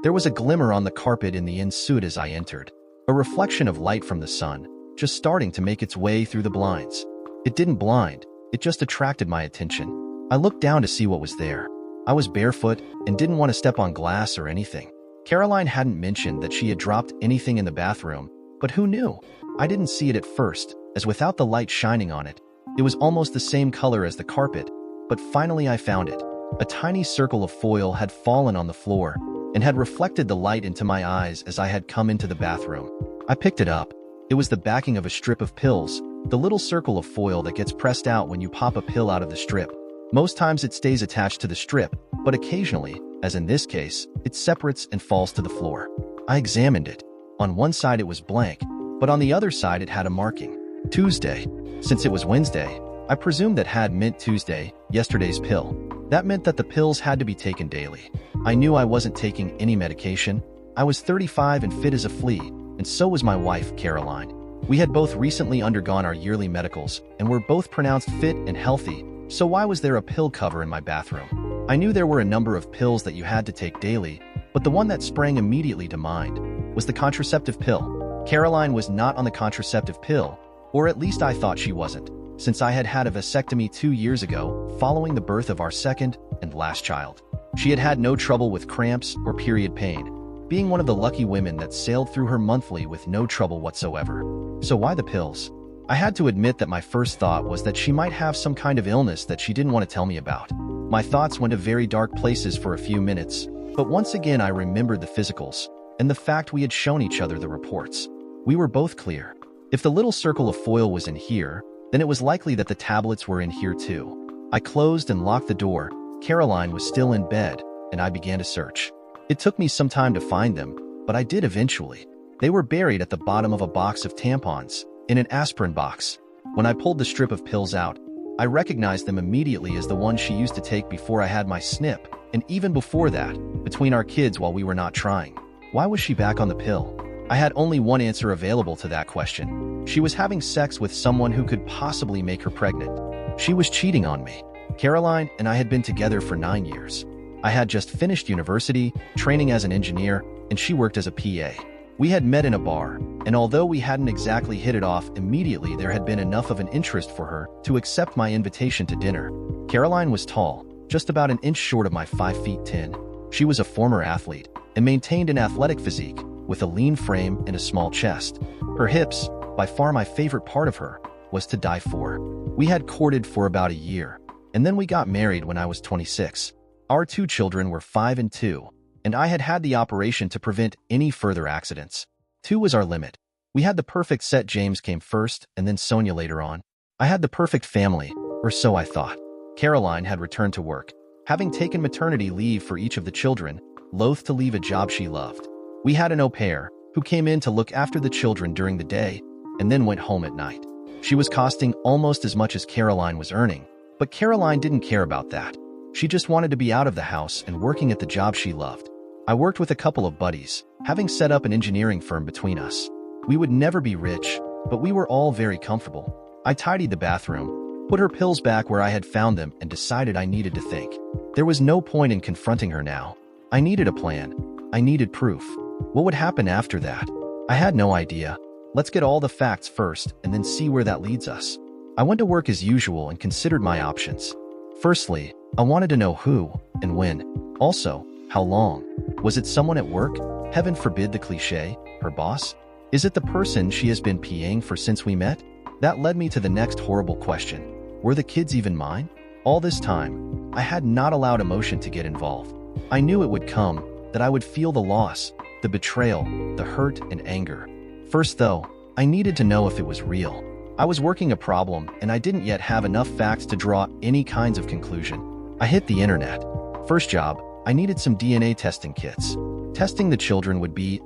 There was a glimmer on the carpet in the ensuite as I entered, a reflection of light from the sun, just starting to make its way through the blinds. It didn't blind, it just attracted my attention. I looked down to see what was there. I was barefoot and didn't want to step on glass or anything. Caroline hadn't mentioned that she had dropped anything in the bathroom, but who knew? I didn't see it at first, as without the light shining on it, it was almost the same color as the carpet, but finally I found it. A tiny circle of foil had fallen on the floor and had reflected the light into my eyes as I had come into the bathroom. I picked it up. It was the backing of a strip of pills, the little circle of foil that gets pressed out when you pop a pill out of the strip. Most times it stays attached to the strip, but occasionally, as in this case, it separates and falls to the floor. I examined it. On one side it was blank, but on the other side it had a marking. Tuesday. Since it was Wednesday, I presumed that had meant Tuesday, yesterday's pill. That meant that the pills had to be taken daily. I knew I wasn't taking any medication. I was 35 and fit as a flea, and so was my wife, Caroline. We had both recently undergone our yearly medicals and were both pronounced fit and healthy, so why was there a pill cover in my bathroom? I knew there were a number of pills that you had to take daily, but the one that sprang immediately to mind was the contraceptive pill. Caroline was not on the contraceptive pill, or at least I thought she wasn't, since I had had a vasectomy 2 years ago following the birth of our second and last child. She had had no trouble with cramps or period pain, being one of the lucky women that sailed through her monthly with no trouble whatsoever. So why the pills? I had to admit that my first thought was that she might have some kind of illness that she didn't want to tell me about. My thoughts went to very dark places for a few minutes, but once again I remembered the physicals and the fact we had shown each other the reports. We were both clear. If the little circle of foil was in here, then it was likely that the tablets were in here too. I closed and locked the door. Caroline was still in bed, and I began to search. It took me some time to find them, but I did eventually. They were buried at the bottom of a box of tampons, in an aspirin box. When I pulled the strip of pills out, I recognized them immediately as the ones she used to take before I had my snip, and even before that, between our kids while we were not trying. Why was she back on the pill? I had only one answer available to that question. She was having sex with someone who could possibly make her pregnant. She was cheating on me. Caroline and I had been together for 9 years. I had just finished university, training as an engineer, and she worked as a PA. We had met in a bar, and although we hadn't exactly hit it off immediately, there had been enough of an interest for her to accept my invitation to dinner. Caroline was tall, just about an inch short of my 5 feet 10. She was a former athlete and maintained an athletic physique with a lean frame and a small chest. Her hips, by far my favorite part of her, was to die for. We had courted for about a year, and then we got married when I was 26. Our 2 children were 5 and 2, and I had had the operation to prevent any further accidents. 2 was our limit. We had the perfect set. James came first, and then Sonia later on. I had the perfect family, or so I thought. Caroline had returned to work, having taken maternity leave for each of the children, loath to leave a job she loved. We had an au pair, who came in to look after the children during the day, and then went home at night. She was costing almost as much as Caroline was earning, but Caroline didn't care about that. She just wanted to be out of the house and working at the job she loved. I worked with a couple of buddies, having set up an engineering firm between us. We would never be rich, but we were all very comfortable. I tidied the bathroom, put her pills back where I had found them, and decided I needed to think. There was no point in confronting her now. I needed a plan. I needed proof. What would happen after that? I had no idea. Let's get all the facts first and then see where that leads us. I went to work as usual and considered my options. Firstly, I wanted to know who and when. Also, how long. Was it someone at work? Heaven forbid the cliché, her boss? Is it the person she has been PAing for since we met? That led me to the next horrible question. Were the kids even mine? All this time, I had not allowed emotion to get involved. I knew it would come, that I would feel the loss, the betrayal, the hurt and anger. First though, I needed to know if it was real. I was working a problem and I didn't yet have enough facts to draw any kinds of conclusion. I hit the internet. First job, I needed some DNA testing kits. Testing the children would be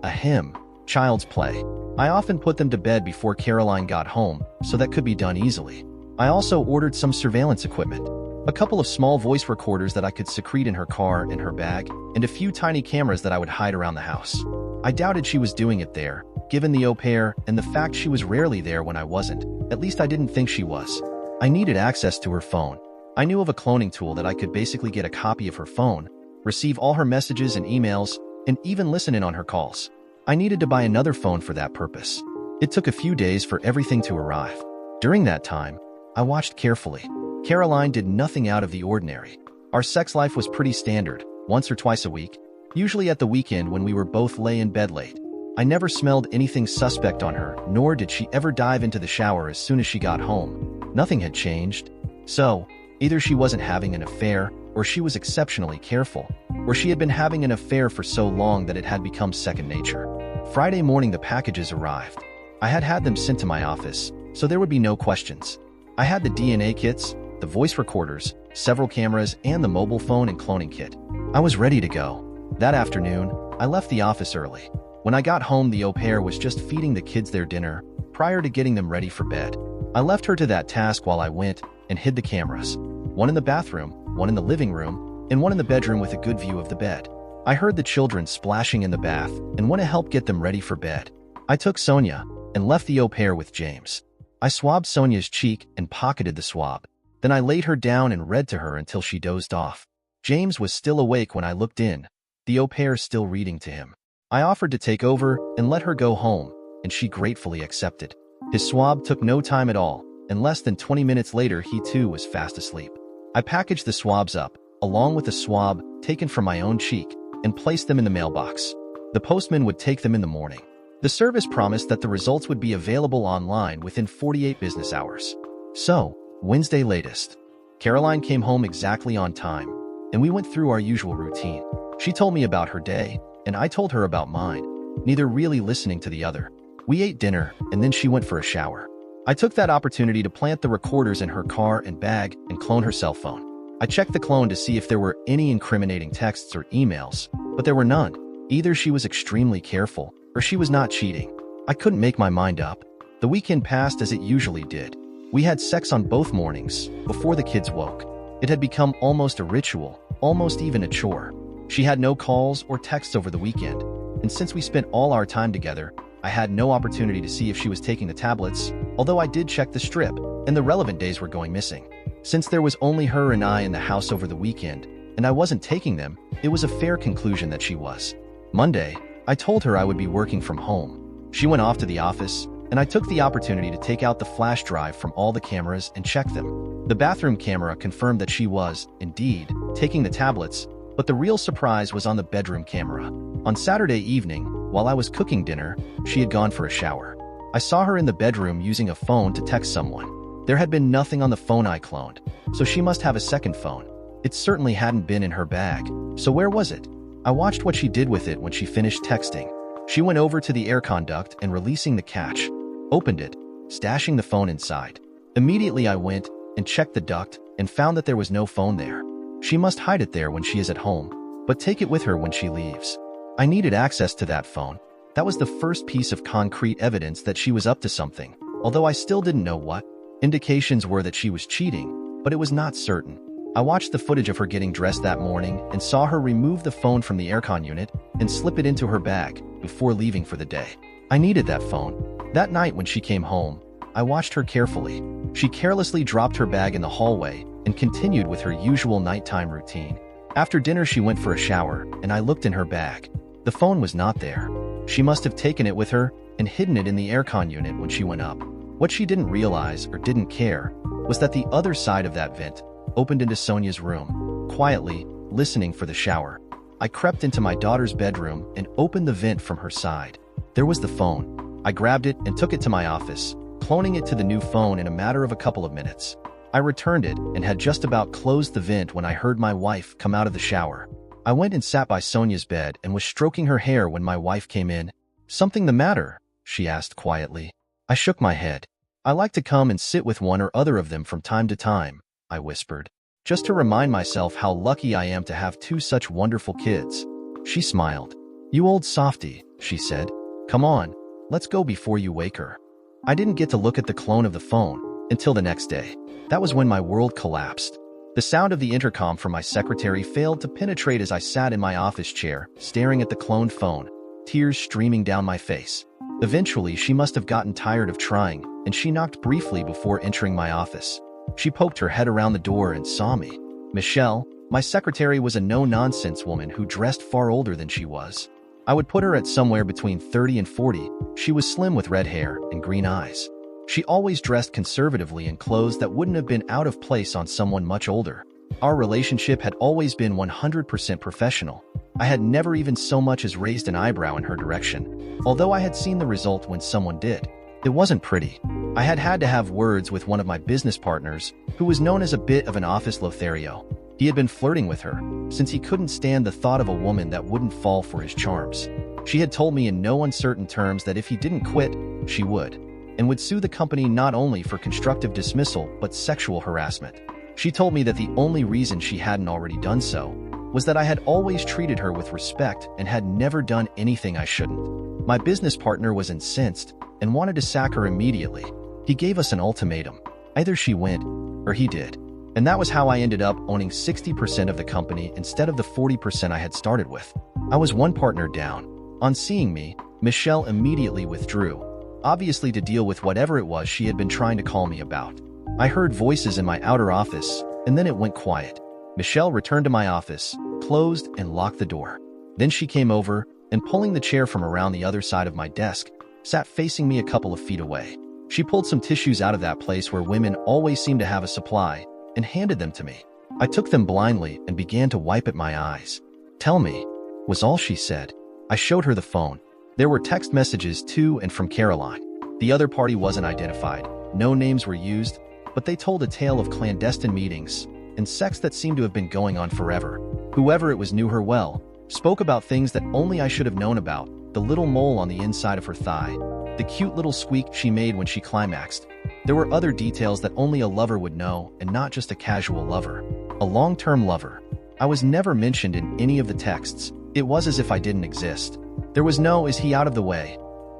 child's play. I often put them to bed before Caroline got home, so that could be done easily. I also ordered some surveillance equipment. A couple of small voice recorders that I could secrete in her car and her bag, and a few tiny cameras that I would hide around the house. I doubted she was doing it there, given the au pair and the fact she was rarely there when I wasn't. At least I didn't think she was. I needed access to her phone. I knew of a cloning tool that I could basically get a copy of her phone, receive all her messages and emails, and even listen in on her calls. I needed to buy another phone for that purpose. It took a few days for everything to arrive. During that time, I watched carefully. Caroline did nothing out of the ordinary. Our sex life was pretty standard, once or twice a week, usually at the weekend when we were both lay in bed late. I never smelled anything suspect on her, nor did she ever dive into the shower as soon as she got home. Nothing had changed. So, either she wasn't having an affair, or she was exceptionally careful, or she had been having an affair for so long that it had become second nature. Friday morning the packages arrived. I had had them sent to my office, so there would be no questions. I had the DNA kits, the voice recorders, several cameras, and the mobile phone and cloning kit. I was ready to go. That afternoon, I left the office early. When I got home, the au pair was just feeding the kids their dinner prior to getting them ready for bed. I left her to that task while I went and hid the cameras. One in the bathroom, one in the living room, and one in the bedroom with a good view of the bed. I heard the children splashing in the bath and went to help get them ready for bed. I took Sonia and left the au pair with James. I swabbed Sonia's cheek and pocketed the swab. Then I laid her down and read to her until she dozed off. James was still awake when I looked in, the au pair still reading to him. I offered to take over and let her go home, and she gratefully accepted. His swab took no time at all, and less than 20 minutes later he too was fast asleep. I packaged the swabs up, along with a swab taken from my own cheek, and placed them in the mailbox. The postman would take them in the morning. The service promised that the results would be available online within 48 business hours. So, Wednesday latest. Caroline came home exactly on time, and we went through our usual routine. She told me about her day, and I told her about mine, neither really listening to the other. We ate dinner, and then she went for a shower. I took that opportunity to plant the recorders in her car and bag and clone her cell phone. I checked the clone to see if there were any incriminating texts or emails, but there were none. Either she was extremely careful, or she was not cheating. I couldn't make my mind up. The weekend passed as it usually did. We had sex on both mornings, before the kids woke. It had become almost a ritual, almost even a chore. She had no calls or texts over the weekend, and since we spent all our time together, I had no opportunity to see if she was taking the tablets, although I did check the strip, and the relevant days were going missing. Since there was only her and I in the house over the weekend, and I wasn't taking them, it was a fair conclusion that she was. Monday, I told her I would be working from home. She went off to the office, and I took the opportunity to take out the flash drive from all the cameras and check them. The bathroom camera confirmed that she was, indeed, taking the tablets, but the real surprise was on the bedroom camera. On Saturday evening, while I was cooking dinner, she had gone for a shower. I saw her in the bedroom using a phone to text someone. There had been nothing on the phone I cloned, so she must have a second phone. It certainly hadn't been in her bag, so where was it? I watched what she did with it when she finished texting. She went over to the air conduct and releasing the catch, opened it, stashing the phone inside. Immediately I went and checked the duct and found that there was no phone there. She must hide it there when she is at home, but take it with her when she leaves. I needed access to that phone. That was the first piece of concrete evidence that she was up to something, although I still didn't know what. Indications were that she was cheating, but it was not certain. I watched the footage of her getting dressed that morning and saw her remove the phone from the aircon unit and slip it into her bag before leaving for the day. I needed that phone. That night when she came home, I watched her carefully. She carelessly dropped her bag in the hallway and continued with her usual nighttime routine. After dinner she went for a shower, and I looked in her bag. The phone was not there. She must have taken it with her and hidden it in the aircon unit when she went up. What she didn't realize or didn't care was that the other side of that vent opened into Sonia's room. Quietly, listening for the shower, I crept into my daughter's bedroom and opened the vent from her side. There was the phone. I grabbed it and took it to my office, cloning it to the new phone in a matter of a couple of minutes. I returned it and had just about closed the vent when I heard my wife come out of the shower. I went and sat by Sonia's bed and was stroking her hair when my wife came in. "Something the matter?" she asked quietly. I shook my head. "I like to come and sit with one or other of them from time to time," I whispered, just to remind myself how lucky I am to have two such wonderful kids. She smiled. "You old softy," she said. "Come on, let's go before you wake her." I didn't get to look at the clone of the phone until the next day. That was when my world collapsed. The sound of the intercom from my secretary failed to penetrate as I sat in my office chair, staring at the cloned phone, tears streaming down my face. Eventually, she must have gotten tired of trying, and she knocked briefly before entering my office. She poked her head around the door and saw me. "Michelle, My secretary was a no-nonsense woman who dressed far older than she was. I would put her at somewhere between 30 and 40. She was slim with red hair and green eyes. She always dressed conservatively in clothes that wouldn't have been out of place on someone much older. Our relationship had always been 100% professional. I had never even so much as raised an eyebrow in her direction, although I had seen the result when someone did. It wasn't pretty. I had to have words with one of my business partners, who was known as a bit of an office Lothario. He had been flirting with her, since he couldn't stand the thought of a woman that wouldn't fall for his charms. She had told me in no uncertain terms that if he didn't quit, she would, and would sue the company not only for constructive dismissal but sexual harassment. She told me that the only reason she hadn't already done so was that I had always treated her with respect and had never done anything I shouldn't. My business partner was incensed and wanted to sack her immediately. He gave us an ultimatum. Either she went, or he did. And that was how I ended up owning 60% of the company instead of the 40% I had started with. I was one partner down. On seeing me, Michelle immediately withdrew, obviously to deal with whatever it was she had been trying to call me about. I heard voices in my outer office, and then it went quiet. Michelle returned to my office, closed and locked the door. Then she came over, and pulling the chair from around the other side of my desk, sat facing me a couple of feet away. She pulled some tissues out of that place where women always seem to have a supply, and handed them to me. I took them blindly and began to wipe at my eyes. "Tell me," was all she said. I showed her the phone. There were text messages to and from Caroline. The other party wasn't identified. No names were used, but they told a tale of clandestine meetings and sex that seemed to have been going on forever. Whoever it was knew her well, spoke about things that only I should have known about: the little mole on the inside of her thigh, the cute little squeak she made when she climaxed. There were other details that only a lover would know, and not just a casual lover. A long-term lover. I was never mentioned in any of the texts. It was as if I didn't exist. There was no "is he out of the way?"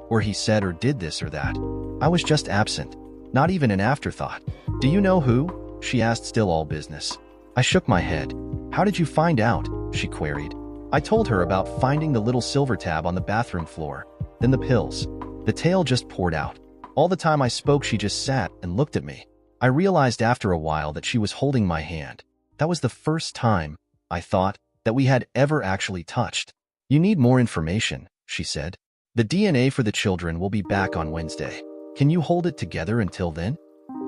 or "he said or did this or that." I was just absent. Not even an afterthought. "Do you know who?" she asked, still all business. I shook my head. "How did you find out?" she queried. I told her about finding the little silver tab on the bathroom floor, then the pills. The tale just poured out. All the time I spoke, she just sat and looked at me. I realized after a while that she was holding my hand. That was the first time, I thought, that we had ever actually touched. "You need more information," she said. "The DNA for the children will be back on Wednesday. Can you hold it together until then?"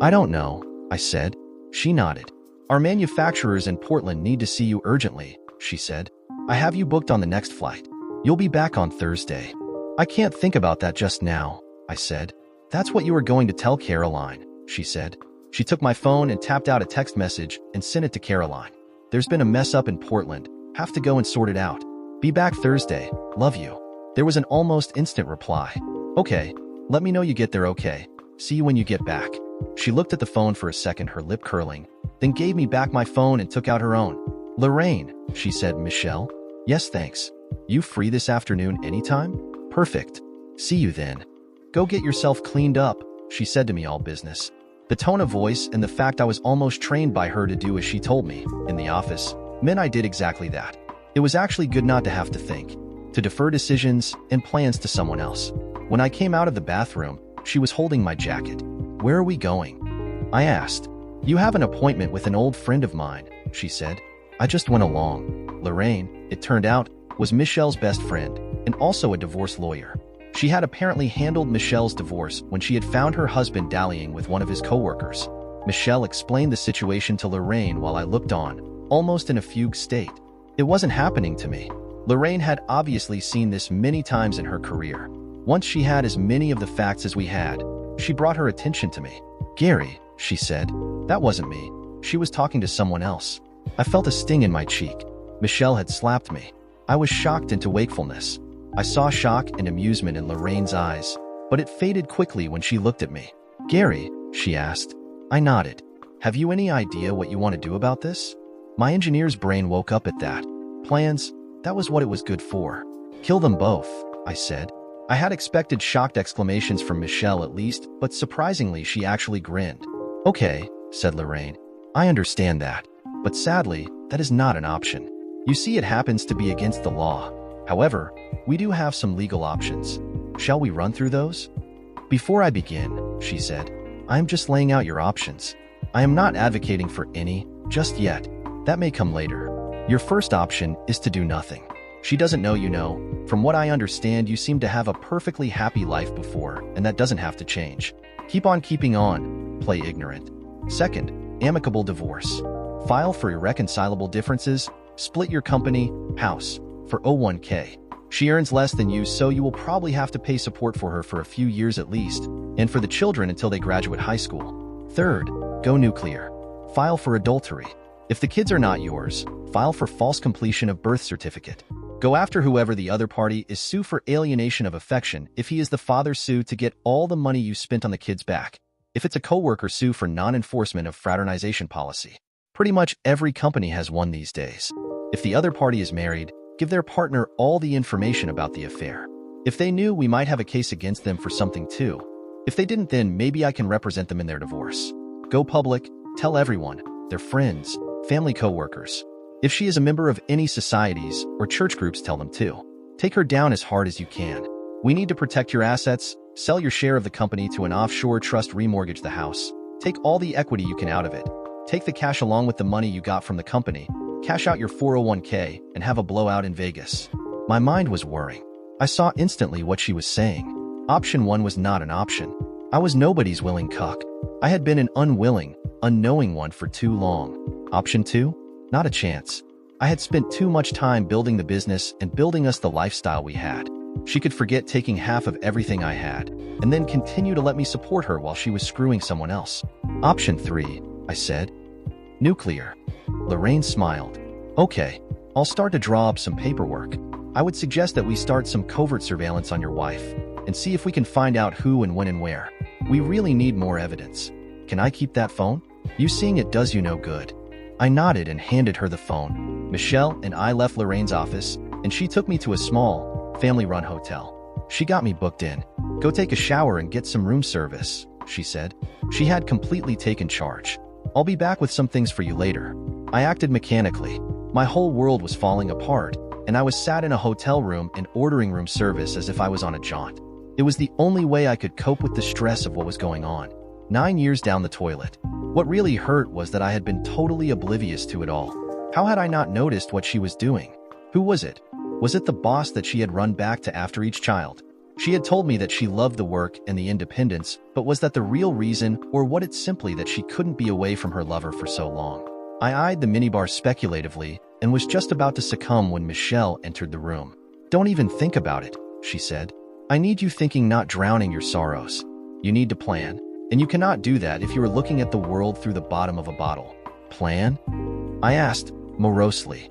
"I don't know," I said. She nodded. "Our manufacturers in Portland need to see you urgently," she said. "I have you booked on the next flight. You'll be back on Thursday." "I can't think about that just now," I said. "That's what you were going to tell Caroline," she said. She took my phone and tapped out a text message and sent it to Caroline. "There's been a mess up in Portland. Have to go and sort it out. Be back Thursday. Love you." There was an almost instant reply. "Okay. Let me know you get there okay. See you when you get back." She looked at the phone for a second, her lip curling, then gave me back my phone and took out her own. "Lorraine," she said. "Michelle?" "Yes, thanks. You free this afternoon anytime?" "Perfect. See you then. Go get yourself cleaned up," she said to me, all business. The tone of voice and the fact I was almost trained by her to do as she told me in the office meant I did exactly that. It was actually good not to have to think, to defer decisions and plans to someone else. When I came out of the bathroom, she was holding my jacket. "Where are we going?" I asked. "You have an appointment with an old friend of mine," she said. I just went along. Lorraine, it turned out, was Michelle's best friend and also a divorce lawyer. She had apparently handled Michelle's divorce when she had found her husband dallying with one of his coworkers. Michelle explained the situation to Lorraine while I looked on, almost in a fugue state. It wasn't happening to me. Lorraine had obviously seen this many times in her career. Once she had as many of the facts as we had, she brought her attention to me. "Gary," she said. "That wasn't me. She was talking to someone else." I felt a sting in my cheek. Michelle had slapped me. I was shocked into wakefulness. I saw shock and amusement in Lorraine's eyes, but it faded quickly when she looked at me. "Gary," she asked. I nodded. "Have you any idea what you want to do about this?" My engineer's brain woke up at that. Plans, that was what it was good for. "Kill them both," I said. I had expected shocked exclamations from Michelle at least, but surprisingly she actually grinned. "Okay," said Lorraine. "I understand that. But sadly, that is not an option. You see, it happens to be against the law. However, we do have some legal options. Shall we run through those?" "Before I begin," she said, "I am just laying out your options. I am not advocating for any, just yet. That may come later. Your first option is to do nothing. She doesn't know you know. From what I understand, you seem to have a perfectly happy life before, and that doesn't have to change. Keep on keeping on. Play ignorant. Second, amicable divorce. File for irreconcilable differences. Split your company, house, for 01k. She earns less than you, so you will probably have to pay support for her for a few years at least, and for the children until they graduate high school. Third, go nuclear. File for adultery. If the kids are not yours, file for false completion of birth certificate. Go after whoever the other party is. Sue for alienation of affection. If he is the father, sue to get all the money you spent on the kids back. If it's a coworker, sue for non-enforcement of fraternization policy. Pretty much every company has one these days. If the other party is married, give their partner all the information about the affair. If they knew, we might have a case against them for something too. If they didn't, then maybe I can represent them in their divorce. Go public, tell everyone, their friends, family, coworkers. If she is a member of any societies or church groups, tell them too. Take her down as hard as you can. We need to protect your assets. Sell your share of the company to an offshore trust, remortgage the house. Take all the equity you can out of it. Take the cash along with the money you got from the company. Cash out your 401k and have a blowout in Vegas. My mind was whirring. I saw instantly what she was saying. Option 1 was not an option. I was nobody's willing cuck. I had been an unwilling, unknowing one for too long. Option 2? Not a chance. I had spent too much time building the business and building us the lifestyle we had. She could forget taking half of everything I had, and then continue to let me support her while she was screwing someone else. Option 3, I said. Nuclear. Lorraine smiled. Okay, I'll start to draw up some paperwork. I would suggest that we start some covert surveillance on your wife and see if we can find out who and when and where. We really need more evidence. Can I keep that phone? You seeing it does you no good. I nodded and handed her the phone. Michelle and I left Lorraine's office, and she took me to a small, family-run hotel. She got me booked in. Go take a shower and get some room service, she said. She had completely taken charge. I'll be back with some things for you later. I acted mechanically. My whole world was falling apart, and I was sat in a hotel room and ordering room service as if I was on a jaunt. It was the only way I could cope with the stress of what was going on. 9 years down the toilet. What really hurt was that I had been totally oblivious to it all. How had I not noticed what she was doing? Who was it? Was it the boss that she had run back to after each child? She had told me that she loved the work and the independence, but was that the real reason, or was it simply that she couldn't be away from her lover for so long? I eyed the minibar speculatively and was just about to succumb when Michelle entered the room. Don't even think about it, she said. I need you thinking, not drowning your sorrows. You need to plan, and you cannot do that if you are looking at the world through the bottom of a bottle. Plan? I asked, morosely.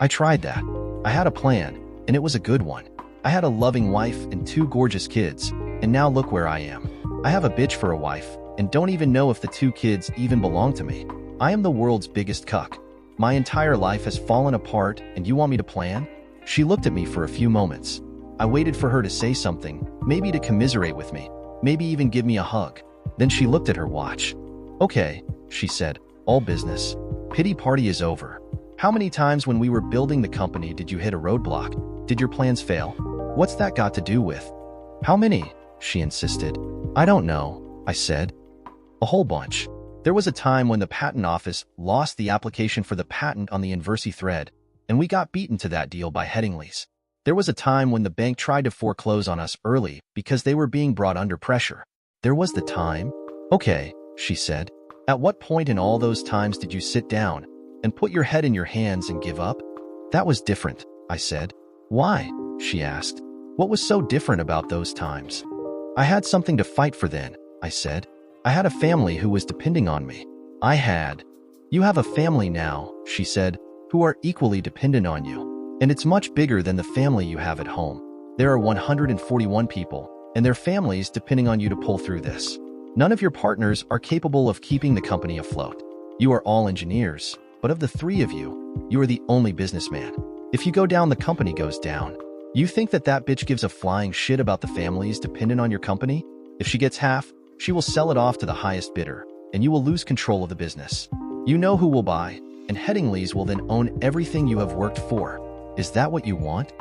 I tried that. I had a plan, and it was a good one. I had a loving wife and 2 gorgeous kids, and now look where I am. I have a bitch for a wife, and don't even know if the 2 kids even belong to me. I am the world's biggest cuck. My entire life has fallen apart, and you want me to plan? She looked at me for a few moments. I waited for her to say something, maybe to commiserate with me, maybe even give me a hug. Then she looked at her watch. Okay, she said, all business. Pity party is over. How many times when we were building the company did you hit a roadblock? Did your plans fail? What's that got to do with? How many? She insisted. I don't know, I said. A whole bunch. There was a time when the patent office lost the application for the patent on the Inversi thread, and we got beaten to that deal by Headingley's. There was a time when the bank tried to foreclose on us early because they were being brought under pressure. There was the time. Okay, she said. At what point in all those times did you sit down and put your head in your hands and give up? That was different, I said. Why? She asked. What was so different about those times? I had something to fight for then, I said. I had a family who was depending on me. I had. You have a family now, she said, who are equally dependent on you. And it's much bigger than the family you have at home. There are 141 people, and their families depending on you to pull through this. None of your partners are capable of keeping the company afloat. You are all engineers, but of the 3 of you, you are the only businessman. If you go down, the company goes down. You think that that bitch gives a flying shit about the families dependent on your company? If she gets half, she will sell it off to the highest bidder, and you will lose control of the business. You know who will buy, and Headingley's will then own everything you have worked for. Is that what you want?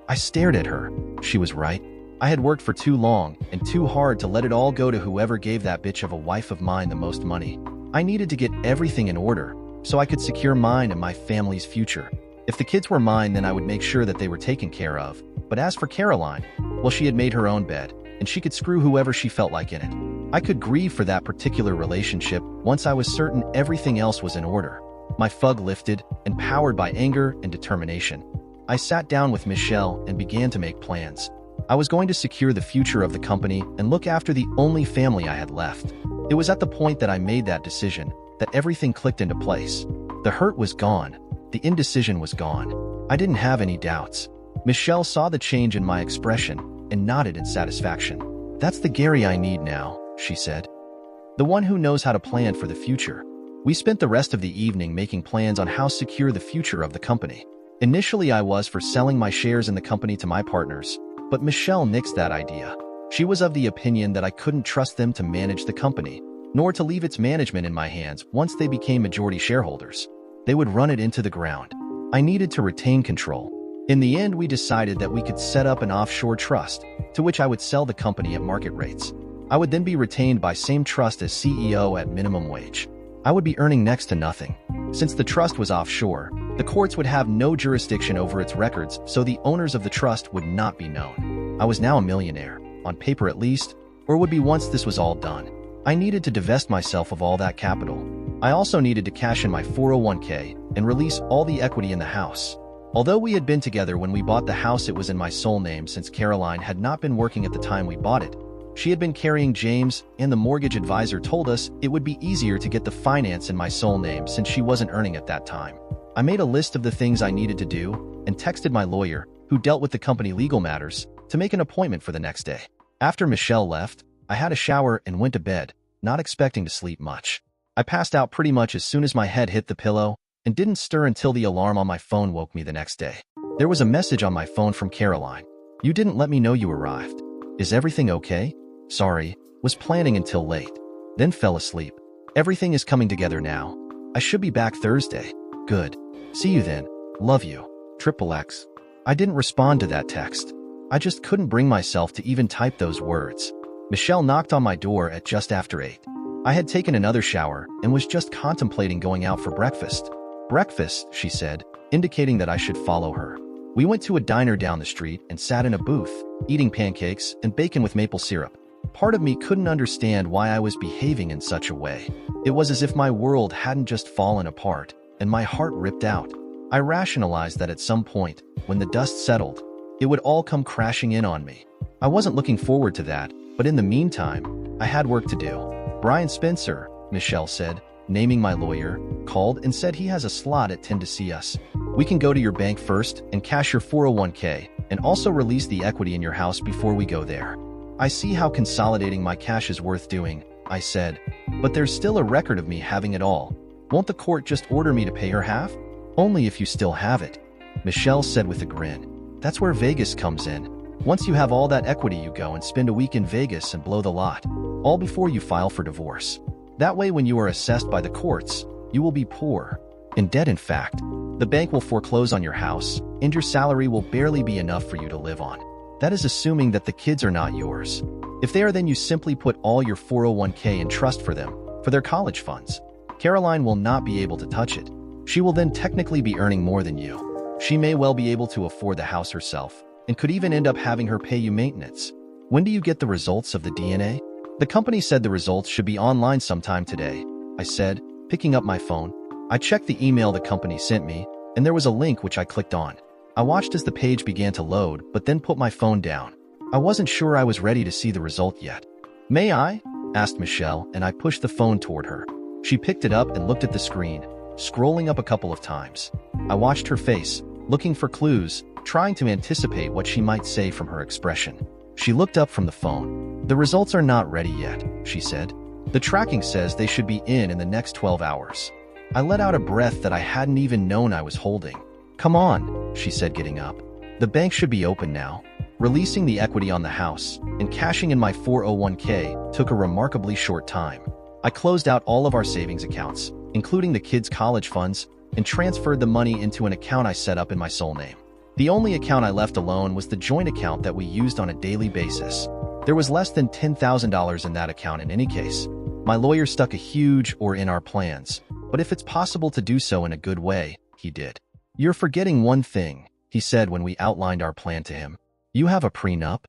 I stared at her. She was right. I had worked for too long and too hard to let it all go to whoever gave that bitch of a wife of mine the most money. I needed to get everything in order, so I could secure mine and my family's future. If the kids were mine, then I would make sure that they were taken care of. But as for Caroline, well, she had made her own bed, and she could screw whoever she felt like in it. I could grieve for that particular relationship once I was certain everything else was in order. My fug lifted, empowered by anger and determination. I sat down with Michelle and began to make plans. I was going to secure the future of the company and look after the only family I had left. It was at the point that I made that decision that everything clicked into place. The hurt was gone. The indecision was gone. I didn't have any doubts. Michelle saw the change in my expression and nodded in satisfaction. "That's the Gary I need now," she said. "The one who knows how to plan for the future." We spent the rest of the evening making plans on how to secure the future of the company. Initially, I was for selling my shares in the company to my partners, but Michelle nixed that idea. She was of the opinion that I couldn't trust them to manage the company, nor to leave its management in my hands once they became majority shareholders. They would run it into the ground. I needed to retain control. In the end, we decided that we could set up an offshore trust, to which I would sell the company at market rates. I would then be retained by same trust as CEO at minimum wage. I would be earning next to nothing. Since the trust was offshore, the courts would have no jurisdiction over its records, so the owners of the trust would not be known. I was now a millionaire, on paper at least, or would be once this was all done. I needed to divest myself of all that capital. I also needed to cash in my 401k and release all the equity in the house. Although we had been together when we bought the house, it was in my sole name since Caroline had not been working at the time we bought it. She had been carrying James, and the mortgage advisor told us it would be easier to get the finance in my sole name since she wasn't earning at that time. I made a list of the things I needed to do and texted my lawyer, who dealt with the company legal matters, to make an appointment for the next day. After Michelle left, I had a shower and went to bed, not expecting to sleep much. I passed out pretty much as soon as my head hit the pillow and didn't stir until the alarm on my phone woke me the next day. There was a message on my phone from Caroline. "You didn't let me know you arrived. Is everything okay? Sorry, was planning until late. Then fell asleep. Everything is coming together now. I should be back Thursday. Good. See you then. Love you. XXX." I didn't respond to that text. I just couldn't bring myself to even type those words. Michelle knocked on my door at just after 8. I had taken another shower and was just contemplating going out for breakfast. "Breakfast," she said, indicating that I should follow her. We went to a diner down the street and sat in a booth, eating pancakes and bacon with maple syrup. Part of me couldn't understand why I was behaving in such a way. It was as if my world hadn't just fallen apart, and my heart ripped out. I rationalized that at some point, when the dust settled, it would all come crashing in on me. I wasn't looking forward to that, but in the meantime, I had work to do. "Brian Spencer," Michelle said, naming my lawyer, called and said he has a slot at 10 to see us. "We can go to your bank first and cash your 401k, and also release the equity in your house before we go there." "I see how consolidating my cash is worth doing," I said, "but there's still a record of me having it all. Won't the court just order me to pay her half?" "Only if you still have it," Michelle said with a grin. "That's where Vegas comes in. Once you have all that equity, you go and spend a week in Vegas and blow the lot, all before you file for divorce. That way, when you are assessed by the courts, you will be poor. In debt, in fact. The bank will foreclose on your house, and your salary will barely be enough for you to live on. That is assuming that the kids are not yours. If they are, then you simply put all your 401k in trust for them, for their college funds. Caroline will not be able to touch it. She will then technically be earning more than you. She may well be able to afford the house herself, and could even end up having her pay you maintenance. When do you get the results of the DNA? The company said the results should be online sometime today, I said, picking up my phone. I checked the email the company sent me, and there was a link which I clicked on. I watched as the page began to load, but then put my phone down. I wasn't sure I was ready to see the result yet. "May I?" asked Michelle, and I pushed the phone toward her. She picked it up and looked at the screen, scrolling up a couple of times. I watched her face, looking for clues, trying to anticipate what she might say from her expression. She looked up from the phone. "The results are not ready yet," she said. "The tracking says they should be in the next 12 hours. I let out a breath that I hadn't even known I was holding. "Come on," she said, getting up. "The bank should be open now." Releasing the equity on the house and cashing in my 401k took a remarkably short time. I closed out all of our savings accounts, including the kids' college funds, and transferred the money into an account I set up in my sole name. The only account I left alone was the joint account that we used on a daily basis. There was less than $10,000 in that account in any case. My lawyer stuck a huge "or" in our plans. But if it's possible to do so in a good way, he did. "You're forgetting one thing," he said when we outlined our plan to him. "You have a prenup?"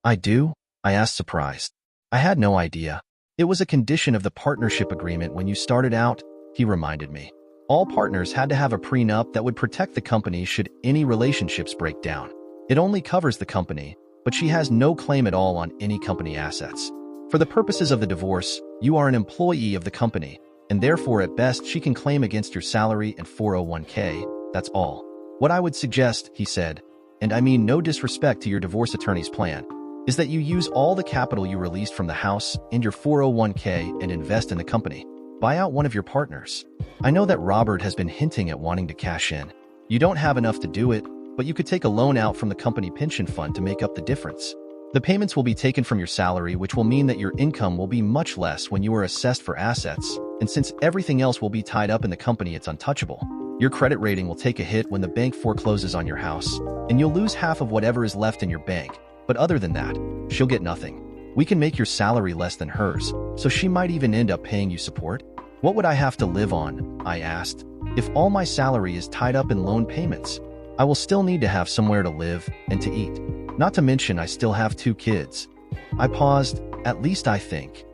"I do?" I asked, surprised. "I had no idea. It was a condition of the partnership agreement when you started out," he reminded me. All partners had to have a prenup that would protect the company should any relationships break down. It only covers the company, but she has no claim at all on any company assets. For the purposes of the divorce, you are an employee of the company, and therefore at best she can claim against your salary and 401k, that's all. "What I would suggest," he said, "and I mean no disrespect to your divorce attorney's plan, is that you use all the capital you released from the house and your 401k and invest in the company. Buy out one of your partners. I know that Robert has been hinting at wanting to cash in. You don't have enough to do it, but you could take a loan out from the company pension fund to make up the difference. The payments will be taken from your salary, which will mean that your income will be much less when you are assessed for assets, and since everything else will be tied up in the company, it's untouchable. Your credit rating will take a hit when the bank forecloses on your house, and you'll lose half of whatever is left in your bank, but other than that, she'll get nothing. We can make your salary less than hers, so she might even end up paying you support." "What would I have to live on?" I asked. "If all my salary is tied up in loan payments, I will still need to have somewhere to live and to eat. Not to mention I still have 2 kids. I paused. "At least I think.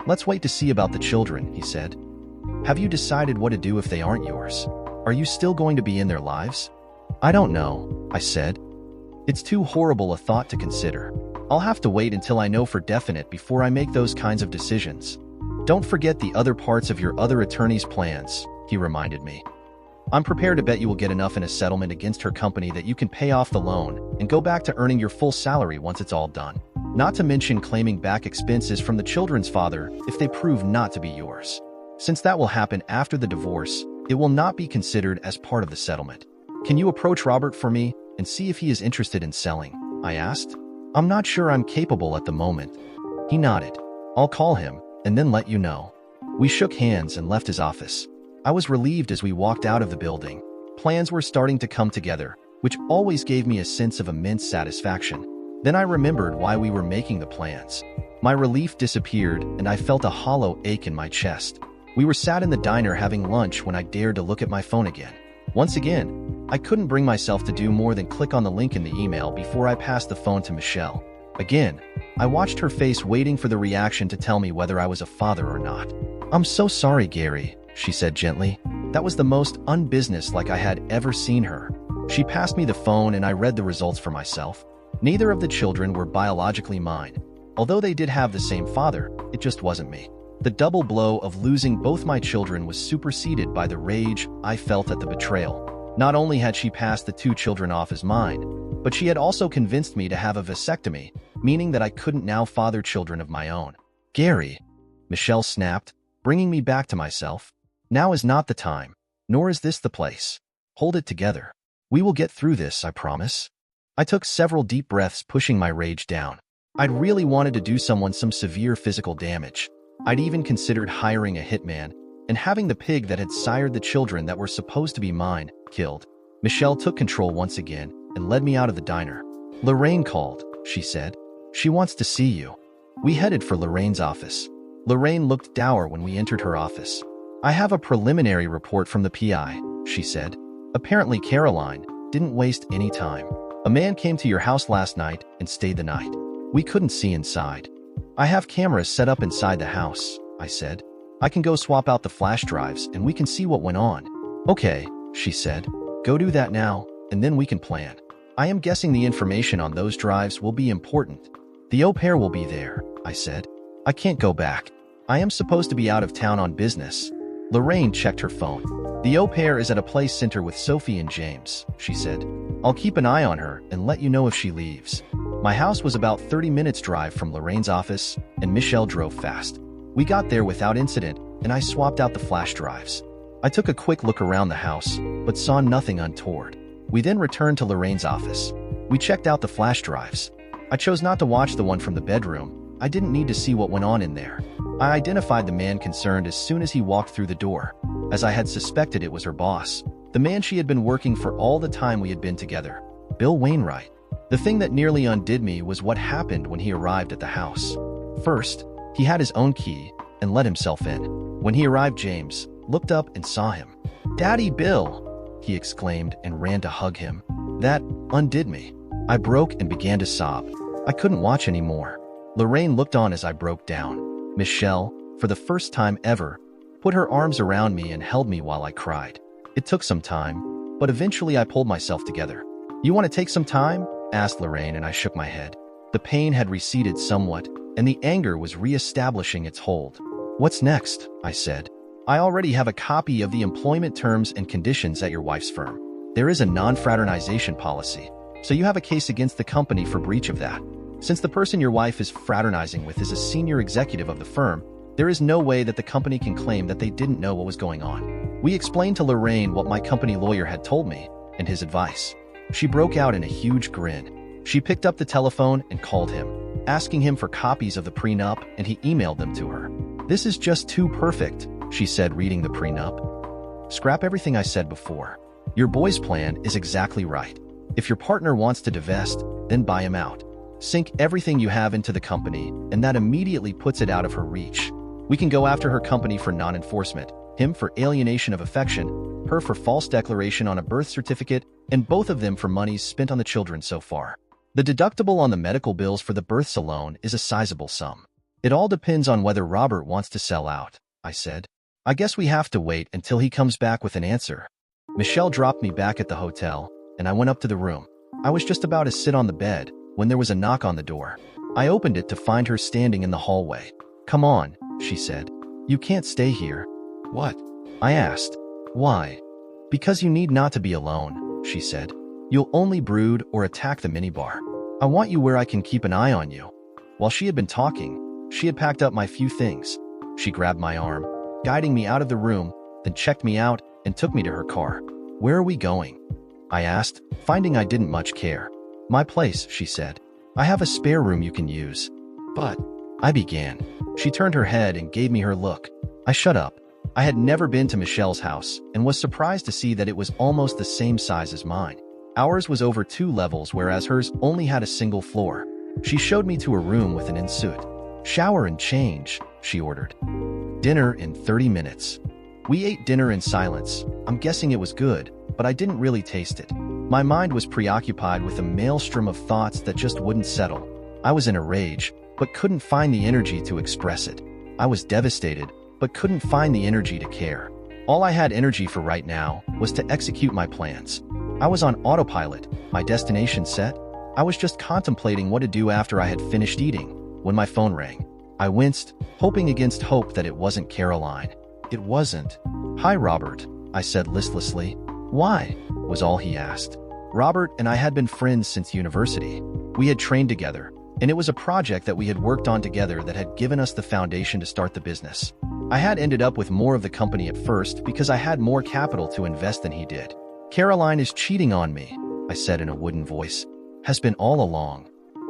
Let's wait to see about the children," he said. "Have you decided what to do if they aren't yours? Are you still going to be in their lives?" "I don't know," I said. "It's too horrible a thought to consider. I'll have to wait until I know for definite before I make those kinds of decisions." "Don't forget the other parts of your other attorney's plans," he reminded me. "I'm prepared to bet you will get enough in a settlement against her company that you can pay off the loan and go back to earning your full salary once it's all done. Not to mention claiming back expenses from the children's father if they prove not to be yours. Since that will happen after the divorce, it will not be considered as part of the settlement. Can you approach Robert for me and see if he is interested in selling?" I asked. "I'm not sure I'm capable at the moment." He nodded. "I'll call him and then let you know." We shook hands and left his office. I was relieved as we walked out of the building. Plans were starting to come together, which always gave me a sense of immense satisfaction. Then I remembered why we were making the plans. My relief disappeared and I felt a hollow ache in my chest. We were sat in the diner having lunch when I dared to look at my phone again. Once again, I couldn't bring myself to do more than click on the link in the email before I passed the phone to Michelle. Again, I watched her face waiting for the reaction to tell me whether I was a father or not. "I'm so sorry, Gary," she said gently. That was the most unbusinesslike I had ever seen her. She passed me the phone and I read the results for myself. Neither of the children were biologically mine. Although they did have the same father, it just wasn't me. The double blow of losing both my children was superseded by the rage I felt at the betrayal. Not only had she passed the 2 children off as mine, but she had also convinced me to have a vasectomy, meaning that I couldn't now father children of my own. "Gary," Michelle snapped, bringing me back to myself. "Now is not the time, nor is this the place. Hold it together. We will get through this, I promise." I took several deep breaths, pushing my rage down. I'd really wanted to do someone some severe physical damage. I'd even considered hiring a hitman and having the pig that had sired the children that were supposed to be mine killed. Michelle took control once again and led me out of the diner. "Lorraine called," she said. "She wants to see you." We headed for Lorraine's office. Lorraine looked dour when we entered her office. "I have a preliminary report from the PI," she said. "Apparently Caroline didn't waste any time. A man came to your house last night and stayed the night. We couldn't see inside." "I have cameras set up inside the house," I said. "I can go swap out the flash drives and we can see what went on." "Okay," she said. "Go do that now, and then we can plan. I am guessing the information on those drives will be important." "The au pair will be there," I said. "I can't go back. I am supposed to be out of town on business." Lorraine checked her phone. "The au pair is at a play center with Sophie and James," she said. "I'll keep an eye on her and let you know if she leaves." My house was about 30 minutes drive from Lorraine's office, and Michelle drove fast. We got there without incident, and I swapped out the flash drives. I took a quick look around the house, but saw nothing untoward. We then returned to Lorraine's office. We checked out the flash drives. I chose not to watch the one from the bedroom. I didn't need to see what went on in there. I identified the man concerned as soon as he walked through the door. As I had suspected, it was her boss, the man she had been working for all the time we had been together, Bill Wainwright. The thing that nearly undid me was what happened when he arrived at the house. First, he had his own key and let himself in. When he arrived, James, looked up and saw him. "Daddy Bill!" he exclaimed and ran to hug him. That undid me. I broke and began to sob. I couldn't watch anymore. Lorraine looked on as I broke down. Michelle, for the first time ever, put her arms around me and held me while I cried. It took some time, but eventually I pulled myself together. "You want to take some time?" asked Lorraine, and I shook my head. The pain had receded somewhat, and the anger was re-establishing its hold. "What's next?" I said. "I already have a copy of the employment terms and conditions at your wife's firm. There is a non-fraternization policy, so you have a case against the company for breach of that. Since the person your wife is fraternizing with is a senior executive of the firm, there is no way that the company can claim that they didn't know what was going on." We explained to Lorraine what my company lawyer had told me and his advice. She broke out in a huge grin. She picked up the telephone and called him, asking him for copies of the prenup, and he emailed them to her. "This is just too perfect," she said, reading the prenup. "Scrap everything I said before. Your boy's plan is exactly right. If your partner wants to divest, then buy him out. Sink everything you have into the company, and that immediately puts it out of her reach. We can go after her company for non-enforcement, him for alienation of affection, her for false declaration on a birth certificate, and both of them for monies spent on the children so far. The deductible on the medical bills for the births alone is a sizable sum. It all depends on whether Robert wants to sell out," I said. "I guess we have to wait until he comes back with an answer." Michelle dropped me back at the hotel, and I went up to the room. I was just about to sit on the bed when there was a knock on the door. I opened it to find her standing in the hallway. "Come on," she said. "You can't stay here." "What?" I asked. "Why?" "Because you need not to be alone," she said. "You'll only brood or attack the minibar. I want you where I can keep an eye on you." While she had been talking, she had packed up my few things. She grabbed my arm, guiding me out of the room, then checked me out and took me to her car. "Where are we going?" I asked, finding I didn't much care. "My place," she said. "I have a spare room you can use." "But," I began. She turned her head and gave me her look. I shut up. I had never been to Michelle's house and was surprised to see that it was almost the same size as mine. Ours was over 2 levels, whereas hers only had a single floor. She showed me to her room with an ensuite. "Shower and change," she ordered. "Dinner in 30 minutes. We ate dinner in silence. I'm guessing it was good, but I didn't really taste it. My mind was preoccupied with a maelstrom of thoughts that just wouldn't settle. I was in a rage, but couldn't find the energy to express it. I was devastated, but couldn't find the energy to care. All I had energy for right now was to execute my plans. I was on autopilot, my destination set. I was just contemplating what to do after I had finished eating, when my phone rang. I winced, hoping against hope that it wasn't Caroline. It wasn't. "Hi, Robert," I said listlessly. "Why?" was all he asked. Robert and I had been friends since university. We had trained together, and it was a project that we had worked on together that had given us the foundation to start the business. I had ended up with more of the company at first because I had more capital to invest than he did. "Caroline is cheating on me," I said in a wooden voice. "Has been all along."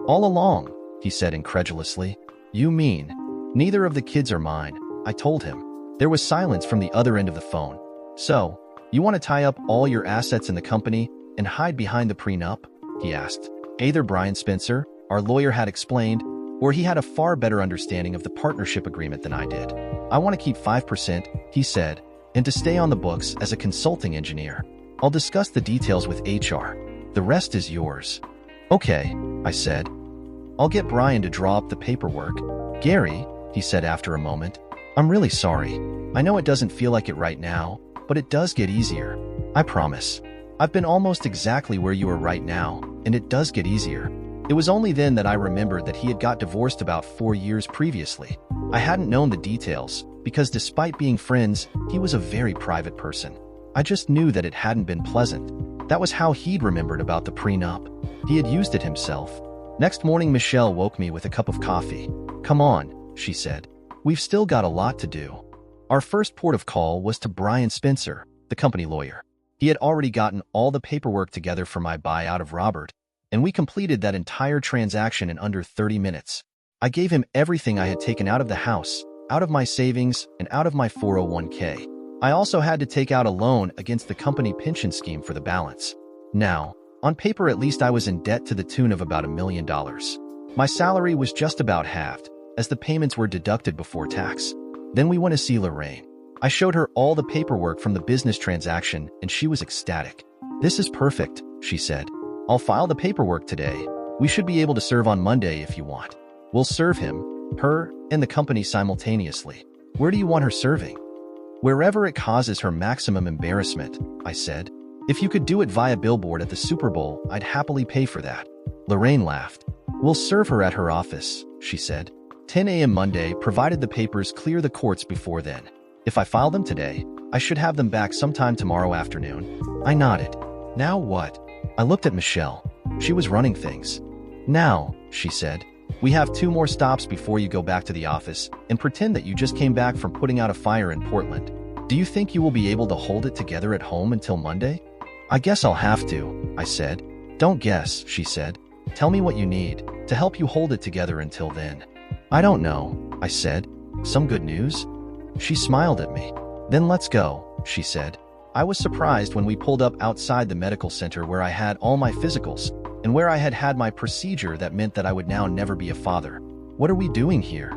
"All along?" he said incredulously. "You mean?" "Neither of the kids are mine," I told him. There was silence from the other end of the phone. "So, you want to tie up all your assets in the company and hide behind the prenup?" he asked. Either Brian Spencer, our lawyer, had explained, or he had a far better understanding of the partnership agreement than I did. "I want to keep 5%, he said, "and to stay on the books as a consulting engineer. I'll discuss the details with HR. The rest is yours." "Okay," I said. "I'll get Brian to draw up the paperwork." "Gary," he said after a moment, "I'm really sorry. I know it doesn't feel like it right now, but it does get easier. I promise. I've been almost exactly where you are right now, and it does get easier." It was only then that I remembered that he had got divorced about 4 years previously. I hadn't known the details, because despite being friends, he was a very private person. I just knew that it hadn't been pleasant. That was how he'd remembered about the prenup. He had used it himself. Next morning, Michelle woke me with a cup of coffee. "Come on," she said. "We've still got a lot to do." Our first port of call was to Brian Spencer, the company lawyer. He had already gotten all the paperwork together for my buyout of Robert, and we completed that entire transaction in under 30 minutes. I gave him everything I had taken out of the house, out of my savings, and out of my 401k. I also had to take out a loan against the company pension scheme for the balance. Now, on paper, at least I was in debt to the tune of about $1 million. My salary was just about halved, as the payments were deducted before tax. Then we went to see Lorraine. I showed her all the paperwork from the business transaction, and she was ecstatic. "This is perfect," she said. "I'll file the paperwork today. We should be able to serve on Monday if you want. We'll serve him, her, and the company simultaneously." "Where do you want her serving?" "Wherever it causes her maximum embarrassment," I said. "If you could do it via billboard at the Super Bowl, I'd happily pay for that." Lorraine laughed. "We'll serve her at her office," she said. 10 a.m. Monday, provided the papers clear the courts before then. "If I file them today, I should have them back sometime tomorrow afternoon." I nodded. "Now what?" I looked at Michelle. She was running things. "Now," she said, "we have 2 more stops before you go back to the office and pretend that you just came back from putting out a fire in Portland. Do you think you will be able to hold it together at home until Monday?" "I guess I'll have to," I said. "Don't guess," she said. "Tell me what you need to help you hold it together until then." "I don't know," I said. "Some good news?" She smiled at me. "Then let's go," she said. I was surprised when we pulled up outside the medical center where I had all my physicals and where I had had my procedure that meant that I would now never be a father. "What are we doing here?"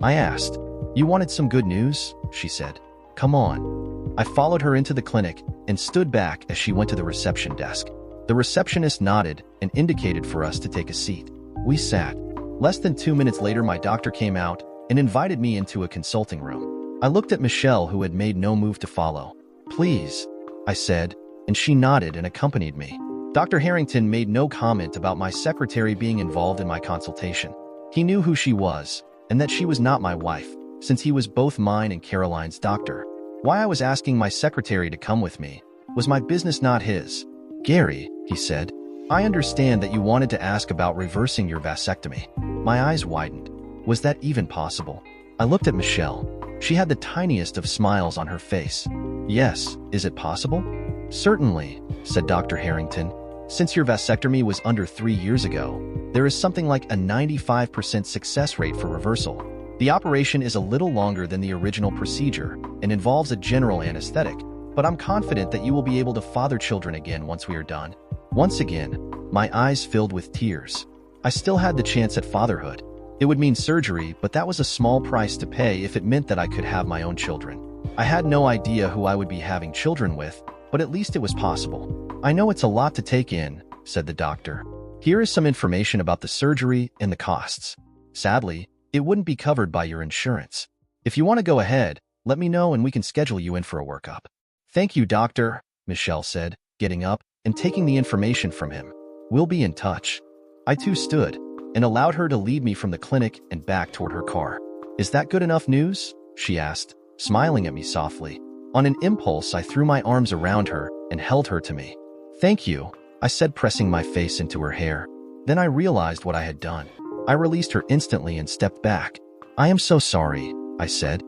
I asked. "You wanted some good news?" she said. "Come on." I followed her into the clinic and stood back as she went to the reception desk. The receptionist nodded and indicated for us to take a seat. We sat. Less than 2 minutes later, my doctor came out and invited me into a consulting room. I looked at Michelle, who had made no move to follow. "Please," I said, and she nodded and accompanied me. Dr. Harrington made no comment about my secretary being involved in my consultation. He knew who she was, and that she was not my wife, since he was both mine and Caroline's doctor. Why I was asking my secretary to come with me was my business, not his. "Gary," he said, "I understand that you wanted to ask about reversing your vasectomy." My eyes widened. Was that even possible? I looked at Michelle. She had the tiniest of smiles on her face. "Yes, is it possible?" "Certainly," said Dr. Harrington. "Since your vasectomy was under 3 years ago, there is something like a 95% success rate for reversal. The operation is a little longer than the original procedure and involves a general anesthetic, but I'm confident that you will be able to father children again once we are done." Once again, my eyes filled with tears. I still had the chance at fatherhood. It would mean surgery, but that was a small price to pay if it meant that I could have my own children. I had no idea who I would be having children with, but at least it was possible. "I know it's a lot to take in," said the doctor. "Here is some information about the surgery and the costs. Sadly, it wouldn't be covered by your insurance. If you want to go ahead, let me know and we can schedule you in for a workup." "Thank you, doctor," Michelle said, getting up and taking the information from him. "We'll be in touch." I too stood and allowed her to lead me from the clinic and back toward her car. "Is that good enough news?" she asked, smiling at me softly. On an impulse, I threw my arms around her and held her to me. "Thank you," I said, pressing my face into her hair. Then I realized what I had done. I released her instantly and stepped back. "I am so sorry," I said.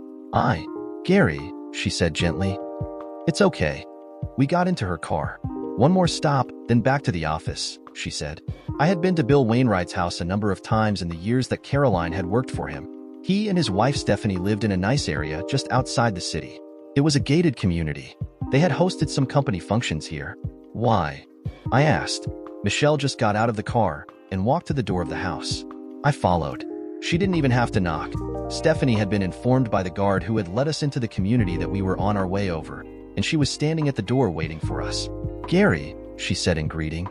"Gary," she said gently. "It's okay." We got into her car. "One more stop, then back to the office," she said. I had been to Bill Wainwright's house a number of times in the years that Caroline had worked for him. He and his wife Stephanie lived in a nice area just outside the city. It was a gated community. They had hosted some company functions here. "Why?" I asked. Michelle just got out of the car and walked to the door of the house. I followed. She didn't even have to knock. Stephanie had been informed by the guard who had let us into the community that we were on our way over, and she was standing at the door waiting for us. "Gary," she said in greeting.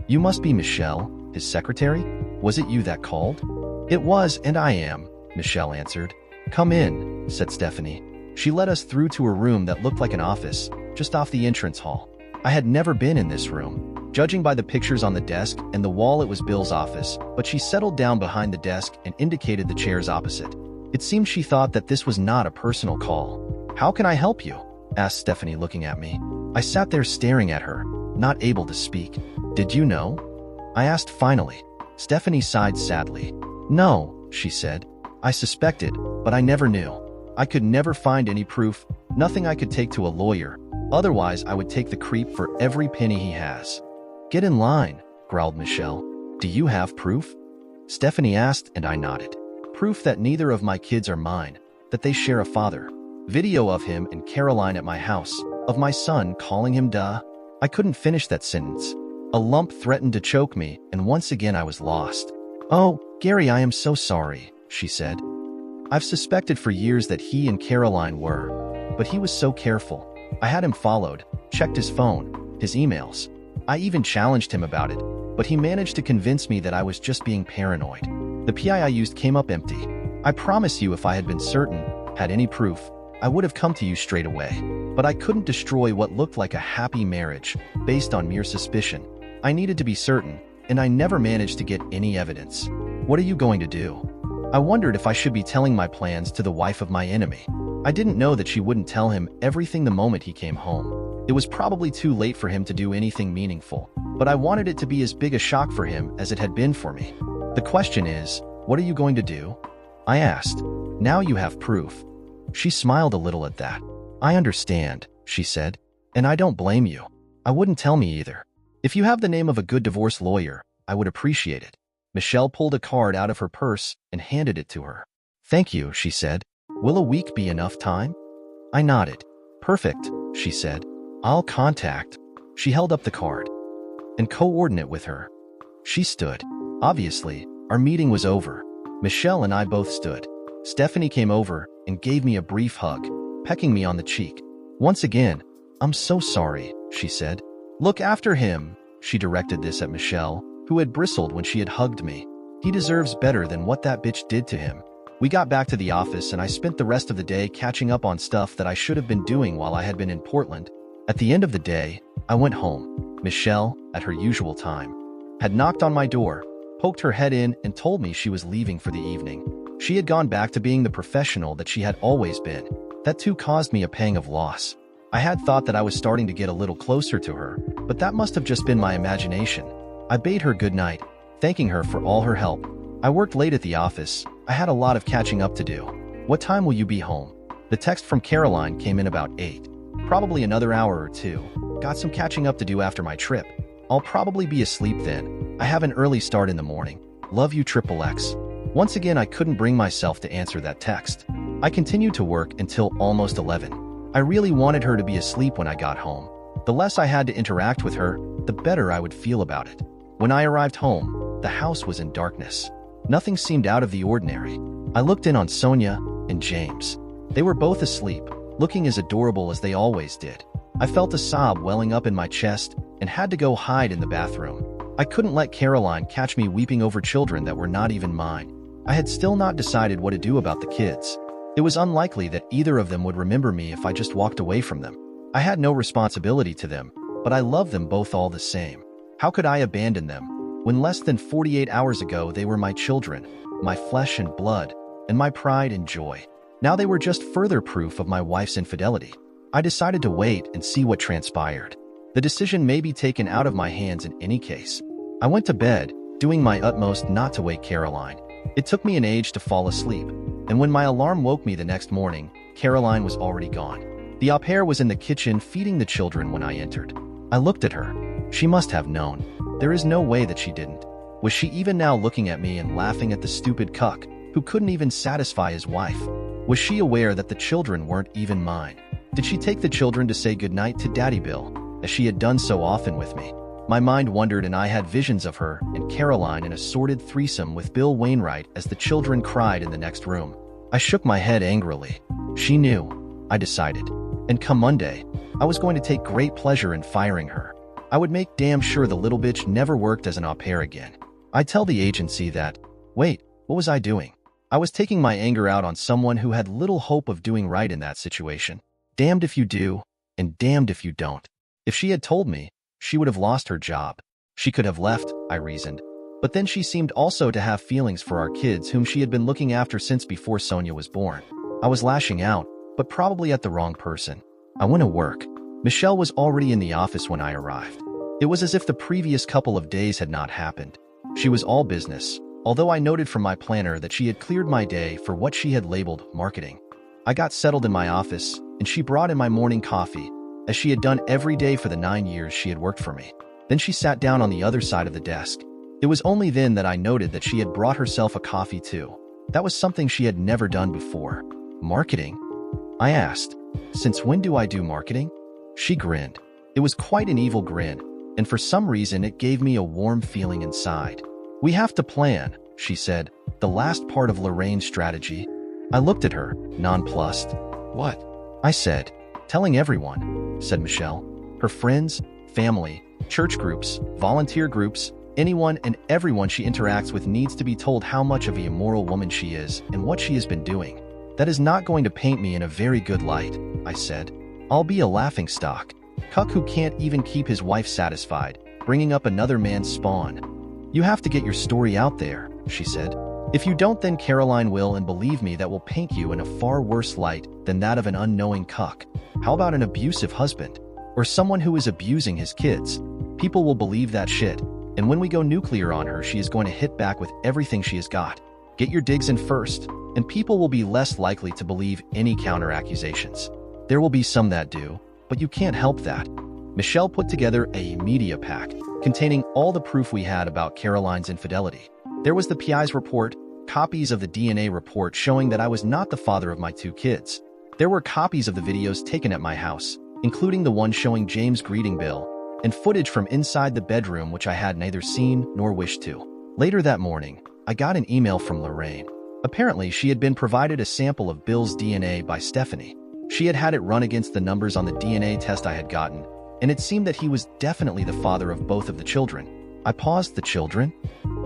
"You must be Michelle, his secretary? Was it you that called?" "It was, and I am," Michelle answered. "Come in," said Stephanie. She led us through to a room that looked like an office, just off the entrance hall. I had never been in this room. Judging by the pictures on the desk and the wall, it was Bill's office, but she settled down behind the desk and indicated the chairs opposite. It seemed she thought that this was not a personal call. "How can I help you?" asked Stephanie, looking at me. I sat there staring at her, not able to speak. "Did you know?" I asked finally. Stephanie sighed sadly. "No," she said. "I suspected, but I never knew. I could never find any proof, nothing I could take to a lawyer. Otherwise, I would take the creep for every penny he has." "Get in line," growled Michelle. "Do you have proof?" Stephanie asked, and I nodded. "Proof that neither of my kids are mine, that they share a father. Video of him and Caroline at my house, of my son calling him duh." I couldn't finish that sentence. A lump threatened to choke me, and once again I was lost. "Oh, Gary, I am so sorry," she said. "I've suspected for years that he and Caroline were." but he was so careful. I had him followed, checked his phone, his emails. I even challenged him about it, but he managed to convince me that I was just being paranoid. The PI I used came up empty. I promise you, if I had been certain, had any proof, I would have come to you straight away. But I couldn't destroy what looked like a happy marriage based on mere suspicion. I needed to be certain, and I never managed to get any evidence. What are you going to do? I wondered if I should be telling my plans to the wife of my enemy. I didn't know that she wouldn't tell him everything the moment he came home. It was probably too late for him to do anything meaningful, but I wanted it to be as big a shock for him as it had been for me. The question is, what are you going to do? I asked. Now you have proof. She smiled a little at that. I understand, she said, and I don't blame you. I wouldn't tell me either. If you have the name of a good divorce lawyer, I would appreciate it. Michelle pulled a card out of her purse and handed it to her. Thank you, she said. Will a week be enough time? I nodded. Perfect, she said. I'll contact. She held up the card and coordinate with her. She stood. Obviously, our meeting was over. Michelle and I both stood. Stephanie came over and gave me a brief hug, pecking me on the cheek. Once again, I'm so sorry, she said. Look after him. She directed this at Michelle, who had bristled when she had hugged me. He deserves better than what that bitch did to him. We got back to the office and I spent the rest of the day catching up on stuff that I should have been doing while I had been in Portland. At the end of the day, I went home. Michelle, at her usual time, had knocked on my door, poked her head in, and told me she was leaving for the evening. She had gone back to being the professional that she had always been. That too caused me a pang of loss. I had thought that I was starting to get a little closer to her, but that must have just been my imagination. I bade her good night, thanking her for all her help. I worked late at the office. I had a lot of catching up to do. What time will you be home? The text from Caroline came in about 8. Probably another hour or two. Got some catching up to do after my trip. I'll probably be asleep then. I have an early start in the morning. Love you, XXX. Once again, I couldn't bring myself to answer that text. I continued to work until almost 11. I really wanted her to be asleep when I got home. The less I had to interact with her, the better I would feel about it. When I arrived home, the house was in darkness. Nothing seemed out of the ordinary. I looked in on Sonia and James. They were both asleep, looking as adorable as they always did. I felt a sob welling up in my chest and had to go hide in the bathroom. I couldn't let Caroline catch me weeping over children that were not even mine. I had still not decided what to do about the kids. It was unlikely that either of them would remember me if I just walked away from them. I had no responsibility to them, but I loved them both all the same. How could I abandon them when less than 48 hours ago they were my children, my flesh and blood, and my pride and joy? Now they were just further proof of my wife's infidelity. I decided to wait and see what transpired. The decision may be taken out of my hands in any case. I went to bed, doing my utmost not to wake Caroline. It took me an age to fall asleep, and when my alarm woke me the next morning, Caroline was already gone. The au pair was in the kitchen feeding the children when I entered. I looked at her. She must have known. There is no way that she didn't. Was she even now looking at me and laughing at the stupid cuck who couldn't even satisfy his wife? Was she aware that the children weren't even mine? Did she take the children to say goodnight to Daddy Bill, as she had done so often with me? My mind wandered and I had visions of her and Caroline in a sordid threesome with Bill Wainwright as the children cried in the next room. I shook my head angrily. She knew, I decided. And come Monday, I was going to take great pleasure in firing her. I would make damn sure the little bitch never worked as an au pair again. I'd tell the agency that, wait, what was I doing? I was taking my anger out on someone who had little hope of doing right in that situation. Damned if you do, and damned if you don't. If she had told me, she would have lost her job. She could have left, I reasoned. But then she seemed also to have feelings for our kids whom she had been looking after since before Sonia was born. I was lashing out, but probably at the wrong person. I went to work. Michelle was already in the office when I arrived. It was as if the previous couple of days had not happened. She was all business, although I noted from my planner that she had cleared my day for what she had labeled marketing. I got settled in my office, and she brought in my morning coffee, as she had done every day for the 9 years she had worked for me. Then she sat down on the other side of the desk. It was only then that I noted that she had brought herself a coffee too. That was something she had never done before. Marketing? I asked. Since when do I do marketing? She grinned. It was quite an evil grin, and for some reason it gave me a warm feeling inside. We have to plan, she said, the last part of Lorraine's strategy. I looked at her, nonplussed. What? I said. Telling everyone, said Michelle. Her friends, family, church groups, volunteer groups, anyone and everyone she interacts with needs to be told how much of an immoral woman she is and what she has been doing. That is not going to paint me in a very good light, I said. I'll be a laughingstock. Cuck who can't even keep his wife satisfied, bringing up another man's spawn. You have to get your story out there, she said. If you don't, then Caroline will, and believe me, that will paint you in a far worse light than that of an unknowing cuck. How about an abusive husband? Or someone who is abusing his kids? People will believe that shit, and when we go nuclear on her, she is going to hit back with everything she has got. Get your digs in first, and people will be less likely to believe any counter-accusations. There will be some that do, but you can't help that. Michelle put together a media pack containing all the proof we had about Caroline's infidelity. There was the PI's report, copies of the DNA report showing that I was not the father of my 2 kids. There were copies of the videos taken at my house, including the one showing James greeting Bill, and footage from inside the bedroom which I had neither seen nor wished to. Later that morning, I got an email from Lorraine. Apparently, she had been provided a sample of Bill's DNA by Stephanie. She had had it run against the numbers on the DNA test I had gotten, and it seemed that he was definitely the father of both of the children. I paused. The children?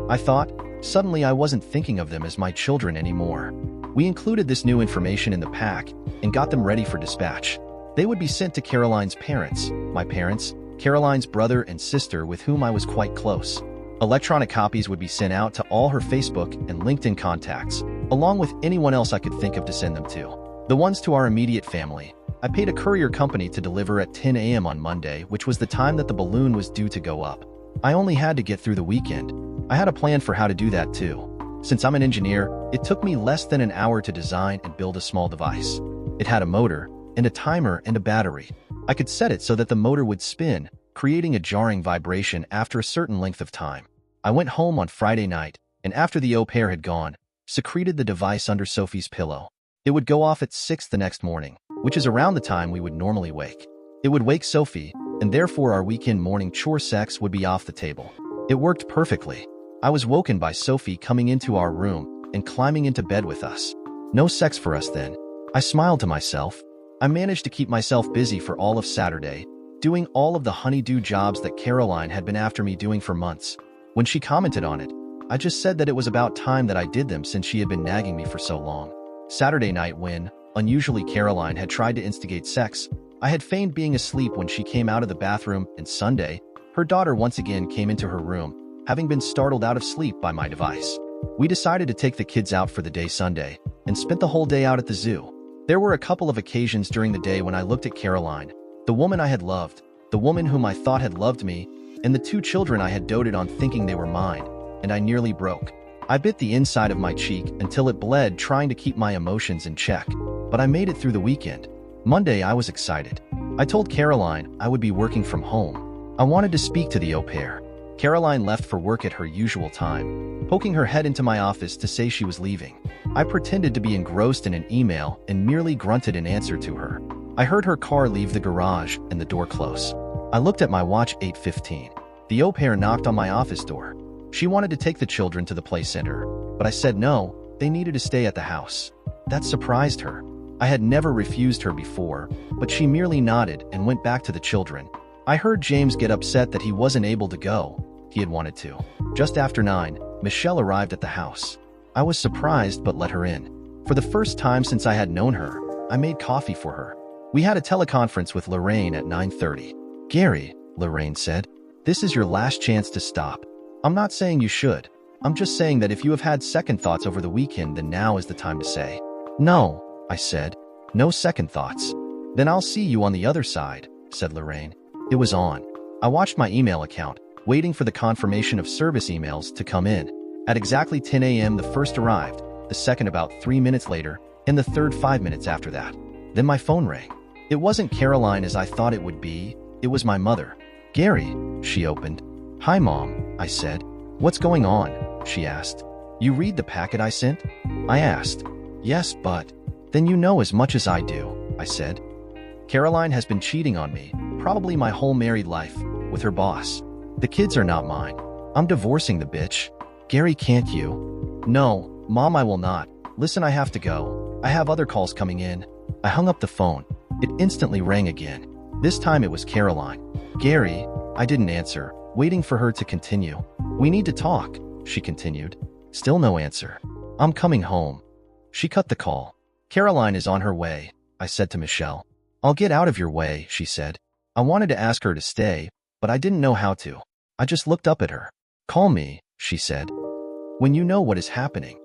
I thought. Suddenly, I wasn't thinking of them as my children anymore. We included this new information in the pack and got them ready for dispatch. They would be sent to Caroline's parents, my parents, Caroline's brother and sister with whom I was quite close. Electronic copies would be sent out to all her Facebook and LinkedIn contacts, along with anyone else I could think of to send them to. The ones to our immediate family, I paid a courier company to deliver at 10 a.m. on Monday, which was the time that the balloon was due to go up. I only had to get through the weekend. I had a plan for how to do that too. Since I'm an engineer, it took me less than an hour to design and build a small device. It had a motor, and a timer, and a battery. I could set it so that the motor would spin, creating a jarring vibration after a certain length of time. I went home on Friday night, and after the au pair had gone, secreted the device under Sophie's pillow. It would go off at 6 the next morning, which is around the time we would normally wake. It would wake Sophie, and therefore our weekend morning chore sex would be off the table. It worked perfectly. I was woken by Sophie coming into our room and climbing into bed with us. No sex for us then. I smiled to myself. I managed to keep myself busy for all of Saturday, doing all of the honeydew jobs that Caroline had been after me doing for months. When she commented on it, I just said that it was about time that I did them since she had been nagging me for so long. Saturday night, when, unusually, Caroline had tried to instigate sex, I had feigned being asleep when she came out of the bathroom, and Sunday, her daughter once again came into her room, having been startled out of sleep by my device. We decided to take the kids out for the day Sunday, and spent the whole day out at the zoo. There were a couple of occasions during the day when I looked at Caroline, the woman I had loved, the woman whom I thought had loved me, and the 2 children I had doted on thinking they were mine, and I nearly broke. I bit the inside of my cheek until it bled, trying to keep my emotions in check, but I made it through the weekend. Monday, I was excited. I told Caroline I would be working from home. I wanted to speak to the au pair. Caroline left for work at her usual time, poking her head into my office to say she was leaving. I pretended to be engrossed in an email and merely grunted in answer to her. I heard her car leave the garage and the door close. I looked at my watch. 8:15. The au pair knocked on my office door. She wanted to take the children to the play center, but I said no, they needed to stay at the house. That surprised her. I had never refused her before, but she merely nodded and went back to the children. I heard James get upset that he wasn't able to go. He had wanted to. Just after 9, Michelle arrived at the house. I was surprised but let her in. For the first time since I had known her, I made coffee for her. We had a teleconference with Lorraine at 9:30. "Gary," Lorraine said, "this is your last chance to stop. I'm not saying you should. I'm just saying that if you have had second thoughts over the weekend, then now is the time to say." "No," I said. "No second thoughts." "Then I'll see you on the other side," said Lorraine. It was on. I watched my email account, waiting for the confirmation of service emails to come in. At exactly 10 a.m. the first arrived, the second about 3 minutes later, and the third 5 minutes after that. Then my phone rang. It wasn't Caroline as I thought it would be. It was my mother. "Gary," she opened. "Hi, Mom," I said. "What's going on?" she asked. "You read the packet I sent?" I asked. "Yes, but..." "Then you know as much as I do," I said. "Caroline has been cheating on me, probably my whole married life, with her boss. The kids are not mine. I'm divorcing the bitch. Gary, can't you?" "No, Mom, I will not. Listen, I have to go. I have other calls coming in." I hung up the phone. It instantly rang again. This time it was Caroline. "Gary," I didn't answer, waiting for her to continue. "We need to talk," she continued. Still no answer. "I'm coming home." She cut the call. "Caroline is on her way," I said to Michelle. "I'll get out of your way," she said. I wanted to ask her to stay, but I didn't know how to. I just looked up at her. "Call me," she said, "when you know what is happening."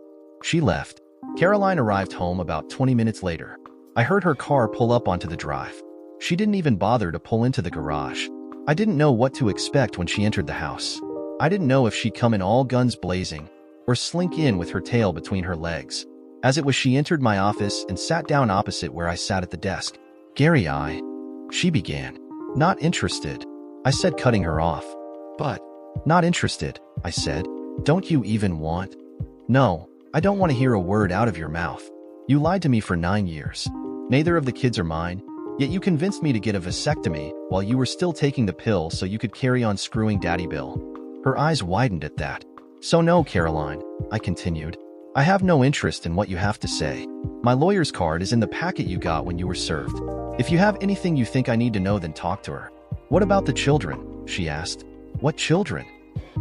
She left. Caroline arrived home about 20 minutes later. I heard her car pull up onto the drive. She didn't even bother to pull into the garage. I didn't know what to expect when she entered the house. I didn't know if she'd come in all guns blazing or slink in with her tail between her legs. As it was, she entered my office and sat down opposite where I sat at the desk. "Gary, she began. "Not interested," I said, cutting her off. "But, not interested," I said. "Don't you even want?" "No, I don't want to hear a word out of your mouth. You lied to me for 9 years. Neither of the kids are mine. Yet you convinced me to get a vasectomy while you were still taking the pill so you could carry on screwing Daddy Bill." Her eyes widened at that. "So no, Caroline," I continued. "I have no interest in what you have to say. My lawyer's card is in the packet you got when you were served. If you have anything you think I need to know, then talk to her." "What about the children?" she asked. "What children?"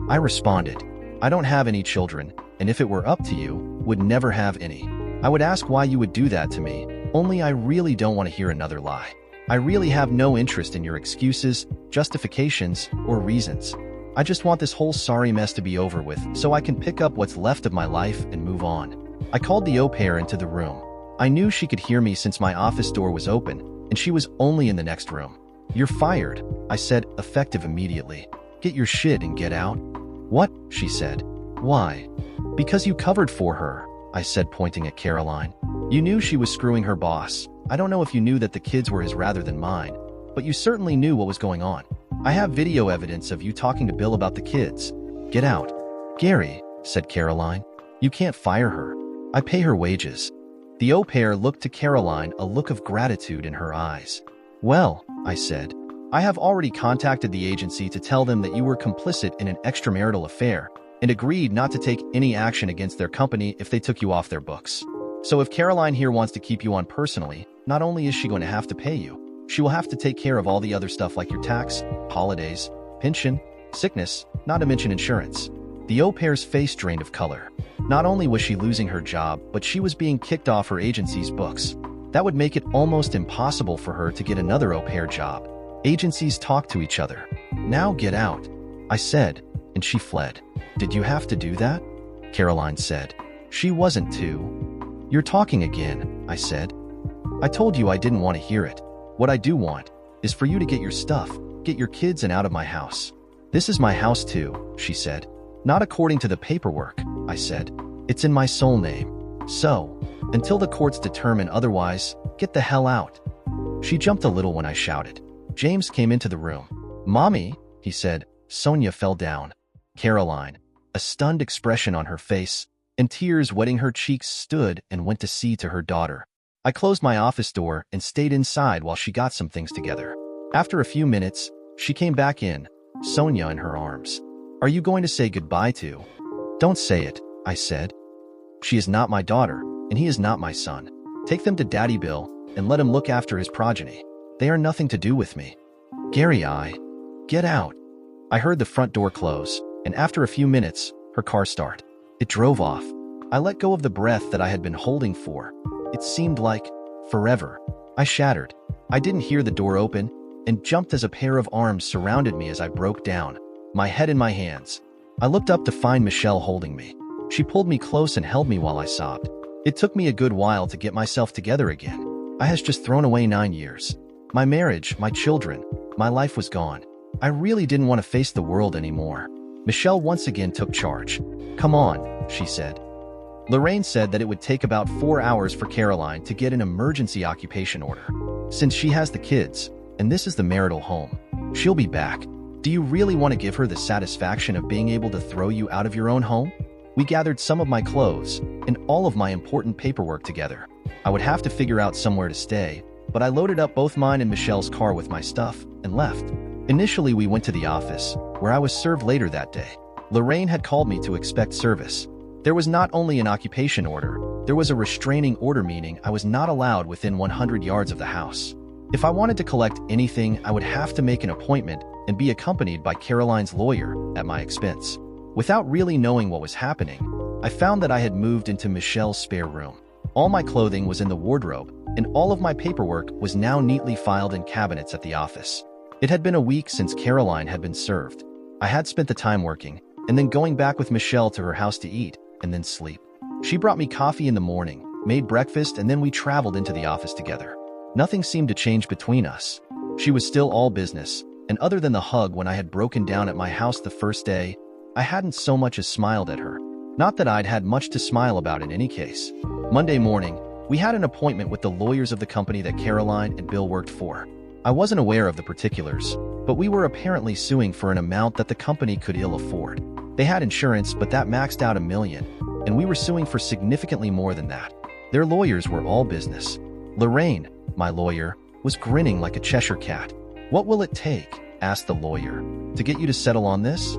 I responded. "I don't have any children, and if it were up to you, would never have any. I would ask why you would do that to me. Only I really don't want to hear another lie. I really have no interest in your excuses, justifications, or reasons. I just want this whole sorry mess to be over with so I can pick up what's left of my life and move on." I called the au pair into the room. I knew she could hear me since my office door was open, and she was only in the next room. "You're fired," I said, effective immediately. "Get your shit and get out." "What?" she said. "Why?" "Because you covered for her," I said, pointing at Caroline. "You knew she was screwing her boss. I don't know if you knew that the kids were his rather than mine, but you certainly knew what was going on. I have video evidence of you talking to Bill about the kids. Get out." "Gary," said Caroline, "you can't fire her. I pay her wages." The au pair looked to Caroline, a look of gratitude in her eyes. "Well," I said, "I have already contacted the agency to tell them that you were complicit in an extramarital affair and agreed not to take any action against their company if they took you off their books. So if Caroline here wants to keep you on personally, not only is she going to have to pay you, she will have to take care of all the other stuff like your tax, holidays, pension, sickness, not to mention insurance." The au pair's face drained of color. Not only was she losing her job, but she was being kicked off her agency's books. That would make it almost impossible for her to get another au pair job. Agencies talk to each other. "Now get out," I said, and she fled. "Did you have to do that?" Caroline said. "She wasn't to." "You're talking again," I said. "I told you I didn't want to hear it. What I do want is for you to get your stuff, get your kids and out of my house." "This is my house too," she said. "Not according to the paperwork," I said. "It's in my sole name. So, until the courts determine otherwise, get the hell out." She jumped a little when I shouted. James came into the room. "Mommy," he said. Sonia fell down. Caroline, a stunned expression on her face, and tears wetting her cheeks, stood and went to see to her daughter. I closed my office door and stayed inside while she got some things together. After a few minutes, she came back in, Sonia in her arms. "Are you going to say goodbye to?" "Don't say it," I said. "She is not my daughter, and he is not my son. Take them to Daddy Bill and let him look after his progeny. They are nothing to do with me." "Gary, get out." I heard the front door close, and after a few minutes, her car start. It drove off. I let go of the breath that I had been holding for. It seemed like forever. I shattered. I didn't hear the door open and jumped as a pair of arms surrounded me as I broke down, my head in my hands. I looked up to find Michelle holding me. She pulled me close and held me while I sobbed. It took me a good while to get myself together again. I had just thrown away 9 years. My marriage, my children, my life was gone. I really didn't want to face the world anymore. Michelle once again took charge. "Come on," she said. Lorraine said that it would take about 4 hours for Caroline to get an emergency occupation order. Since she has the kids, and this is the marital home, she'll be back. Do you really want to give her the satisfaction of being able to throw you out of your own home? We gathered some of my clothes and all of my important paperwork together. I would have to figure out somewhere to stay, but I loaded up both mine and Michelle's car with my stuff and left. Initially, we went to the office, where I was served later that day. Lorraine had called me to expect service. There was not only an occupation order, there was a restraining order, meaning I was not allowed within 100 yards of the house. If I wanted to collect anything, I would have to make an appointment and be accompanied by Caroline's lawyer at my expense. Without really knowing what was happening, I found that I had moved into Michelle's spare room. All my clothing was in the wardrobe, and all of my paperwork was now neatly filed in cabinets at the office. It had been a week since Caroline had been served. I had spent the time working, and then going back with Michelle to her house to eat, and then sleep. She brought me coffee in the morning, made breakfast, and then we traveled into the office together. Nothing seemed to change between us. She was still all business, and other than the hug when I had broken down at my house the first day, I hadn't so much as smiled at her. Not that I'd had much to smile about in any case. Monday morning, we had an appointment with the lawyers of the company that Caroline and Bill worked for. I wasn't aware of the particulars, but we were apparently suing for an amount that the company could ill afford. They had insurance, but that maxed out $1 million, and we were suing for significantly more than that. Their lawyers were all business. Lorraine, my lawyer, was grinning like a Cheshire cat. "What will it take," asked the lawyer, "to get you to settle on this?"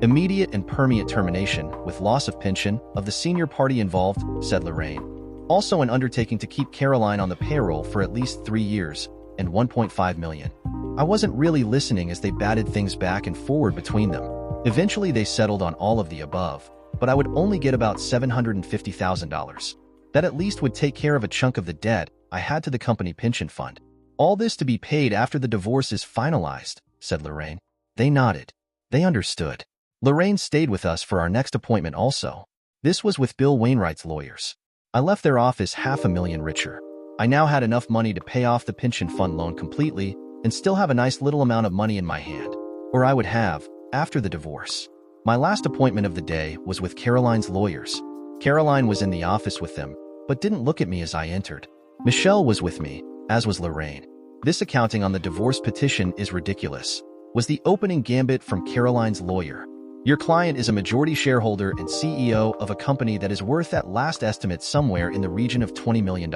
"Immediate and permanent termination, with loss of pension, of the senior party involved," said Lorraine. "Also an undertaking to keep Caroline on the payroll for at least 3 years, and $1.5 million. I wasn't really listening as they batted things back and forward between them. Eventually they settled on all of the above, but I would only get about $750,000. That at least would take care of a chunk of the debt I had to the company pension fund. "All this to be paid after the divorce is finalized," said Lorraine. They nodded. They understood. Lorraine stayed with us for our next appointment also. This was with Bill Wainwright's lawyers. I left their office $500,000 richer. I now had enough money to pay off the pension fund loan completely and still have a nice little amount of money in my hand, or I would have, after the divorce. My last appointment of the day was with Caroline's lawyers. Caroline was in the office with them, but didn't look at me as I entered. Michelle was with me, as was Lorraine. "This accounting on the divorce petition is ridiculous," was the opening gambit from Caroline's lawyer. "Your client is a majority shareholder and CEO of a company that is worth at last estimate somewhere in the region of $20 million.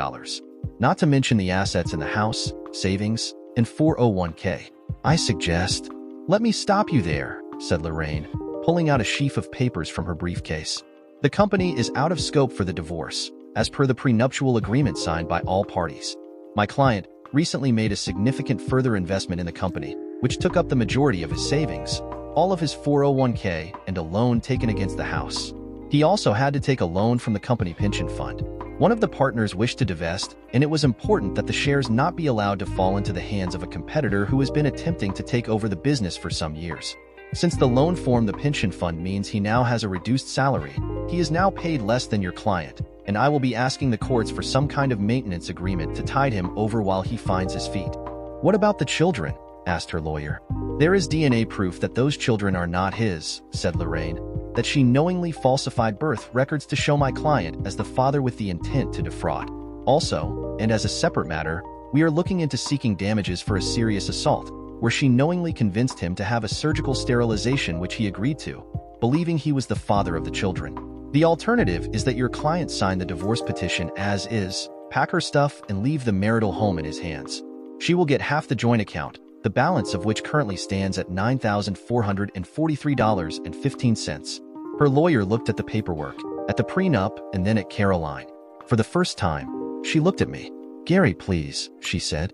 Not to mention the assets in the house, savings, and 401k. I suggest—" "Let me stop you there," said Lorraine, pulling out a sheaf of papers from her briefcase. "The company is out of scope for the divorce, as per the prenuptial agreement signed by all parties. My client recently made a significant further investment in the company, which took up the majority of his savings, all of his 401k, and a loan taken against the house. He also had to take a loan from the company pension fund. One of the partners wished to divest, and it was important that the shares not be allowed to fall into the hands of a competitor who has been attempting to take over the business for some years. Since the loan formed the pension fund means he now has a reduced salary, he is now paid less than your client, and I will be asking the courts for some kind of maintenance agreement to tide him over while he finds his feet." "What about the children?" asked her lawyer. "There is DNA proof that those children are not his," said Lorraine, "that she knowingly falsified birth records to show my client as the father with the intent to defraud. Also, and as a separate matter, we are looking into seeking damages for a serious assault, where she knowingly convinced him to have a surgical sterilization which he agreed to, believing he was the father of the children. The alternative is that your client sign the divorce petition as is, pack her stuff, and leave the marital home in his hands. She will get half the joint account, the balance of which currently stands at $9,443.15. Her lawyer looked at the paperwork, at the prenup, and then at Caroline. For the first time, she looked at me. "Gary, please," she said.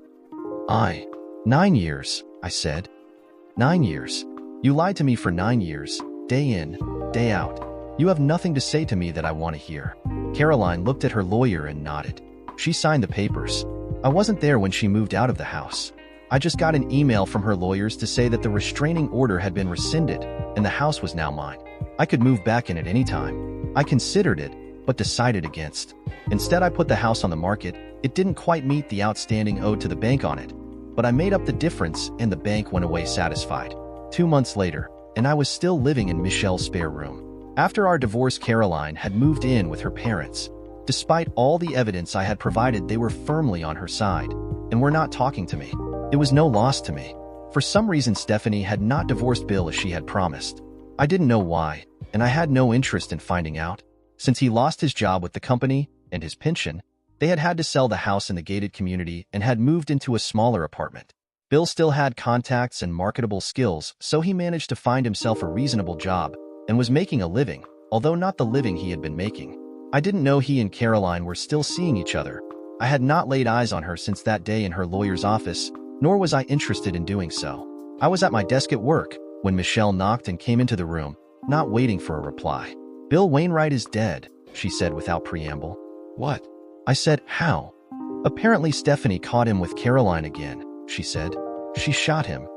9 years, I said. 9 years. You lied to me for 9 years, day in, day out. You have nothing to say to me that I want to hear." Caroline looked at her lawyer and nodded. She signed the papers. "I wasn't there when she moved out of the house. I just got an email from her lawyers to say that the restraining order had been rescinded and the house was now mine. I could move back in at any time. I considered it, but decided against. Instead, I put the house on the market. It didn't quite meet the outstanding owed to the bank on it, but I made up the difference and the bank went away satisfied. 2 months later, and I was still living in Michelle's spare room. After our divorce, Caroline had moved in with her parents. Despite all the evidence I had provided, they were firmly on her side and were not talking to me. It was no loss to me. For some reason, Stephanie had not divorced Bill as she had promised. I didn't know why, and I had no interest in finding out. Since he lost his job with the company and his pension, they had had to sell the house in the gated community and had moved into a smaller apartment. Bill still had contacts and marketable skills, so he managed to find himself a reasonable job and was making a living, although not the living he had been making. I didn't know he and Caroline were still seeing each other, I had not laid eyes on her since that day in her lawyer's office, nor was I interested in doing so. I was at my desk at work when Michelle knocked and came into the room, not waiting for a reply. "Bill Wainwright is dead," she said without preamble. "What?" I said, "How?" "Apparently Stephanie caught him with Caroline again," she said. "She shot him."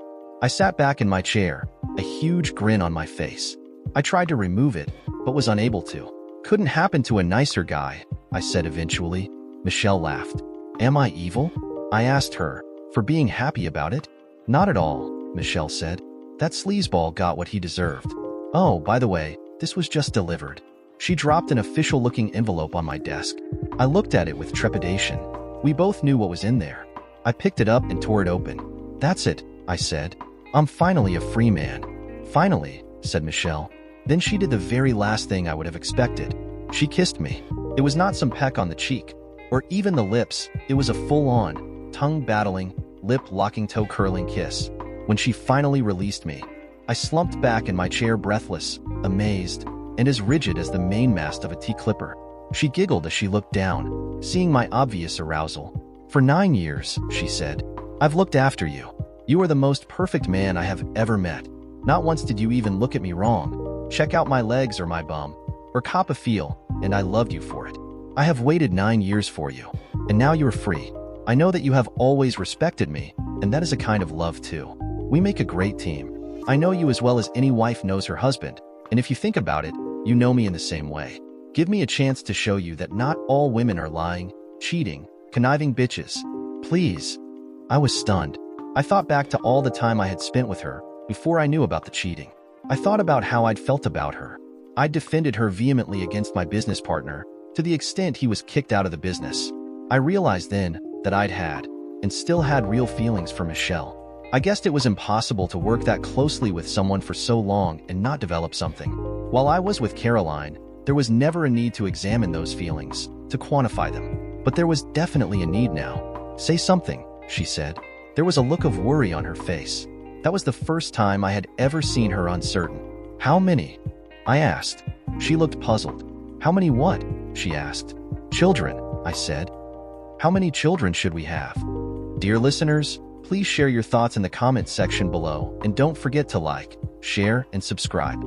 I sat back in my chair, a huge grin on my face. I tried to remove it, but was unable to. "Couldn't happen to a nicer guy," I said eventually. Michelle laughed. "Am I evil?" I asked her, "for being happy about it?" "Not at all," Michelle said. "That sleazeball got what he deserved. Oh, by the way, this was just delivered." She dropped an official-looking envelope on my desk. I looked at it with trepidation. We both knew what was in there. I picked it up and tore it open. "That's it," I said. "I'm finally a free man." "Finally," said Michelle. Then she did the very last thing I would have expected. She kissed me. It was not some peck on the cheek, or even the lips. It was a full-on, tongue-battling, lip-locking, toe-curling kiss. When she finally released me, I slumped back in my chair breathless, amazed, and as rigid as the mainmast of a T-clipper. She giggled as she looked down, seeing my obvious arousal. "For 9 years," she said, "I've looked after you. You are the most perfect man I have ever met. Not once did you even look at me wrong, check out my legs or my bum, or cop a feel, and I loved you for it. I have waited 9 years for you, and now you are free. I know that you have always respected me, and that is a kind of love too. We make a great team. I know you as well as any wife knows her husband, and if you think about it, you know me in the same way. Give me a chance to show you that not all women are lying, cheating, conniving bitches. Please." I was stunned. I thought back to all the time I had spent with her before I knew about the cheating. I thought about how I'd felt about her. I'd defended her vehemently against my business partner, to the extent he was kicked out of the business. I realized then that I'd had, and still had, real feelings for Michelle. I guessed it was impossible to work that closely with someone for so long and not develop something. While I was with Caroline, there was never a need to examine those feelings, to quantify them. But there was definitely a need now. "Say something," she said. There was a look of worry on her face. That was the first time I had ever seen her uncertain. "How many?" I asked. She looked puzzled. "How many what?" she asked. "Children," I said. "How many children should we have?" Dear listeners, please share your thoughts in the comments section below, and don't forget to like, share, and subscribe.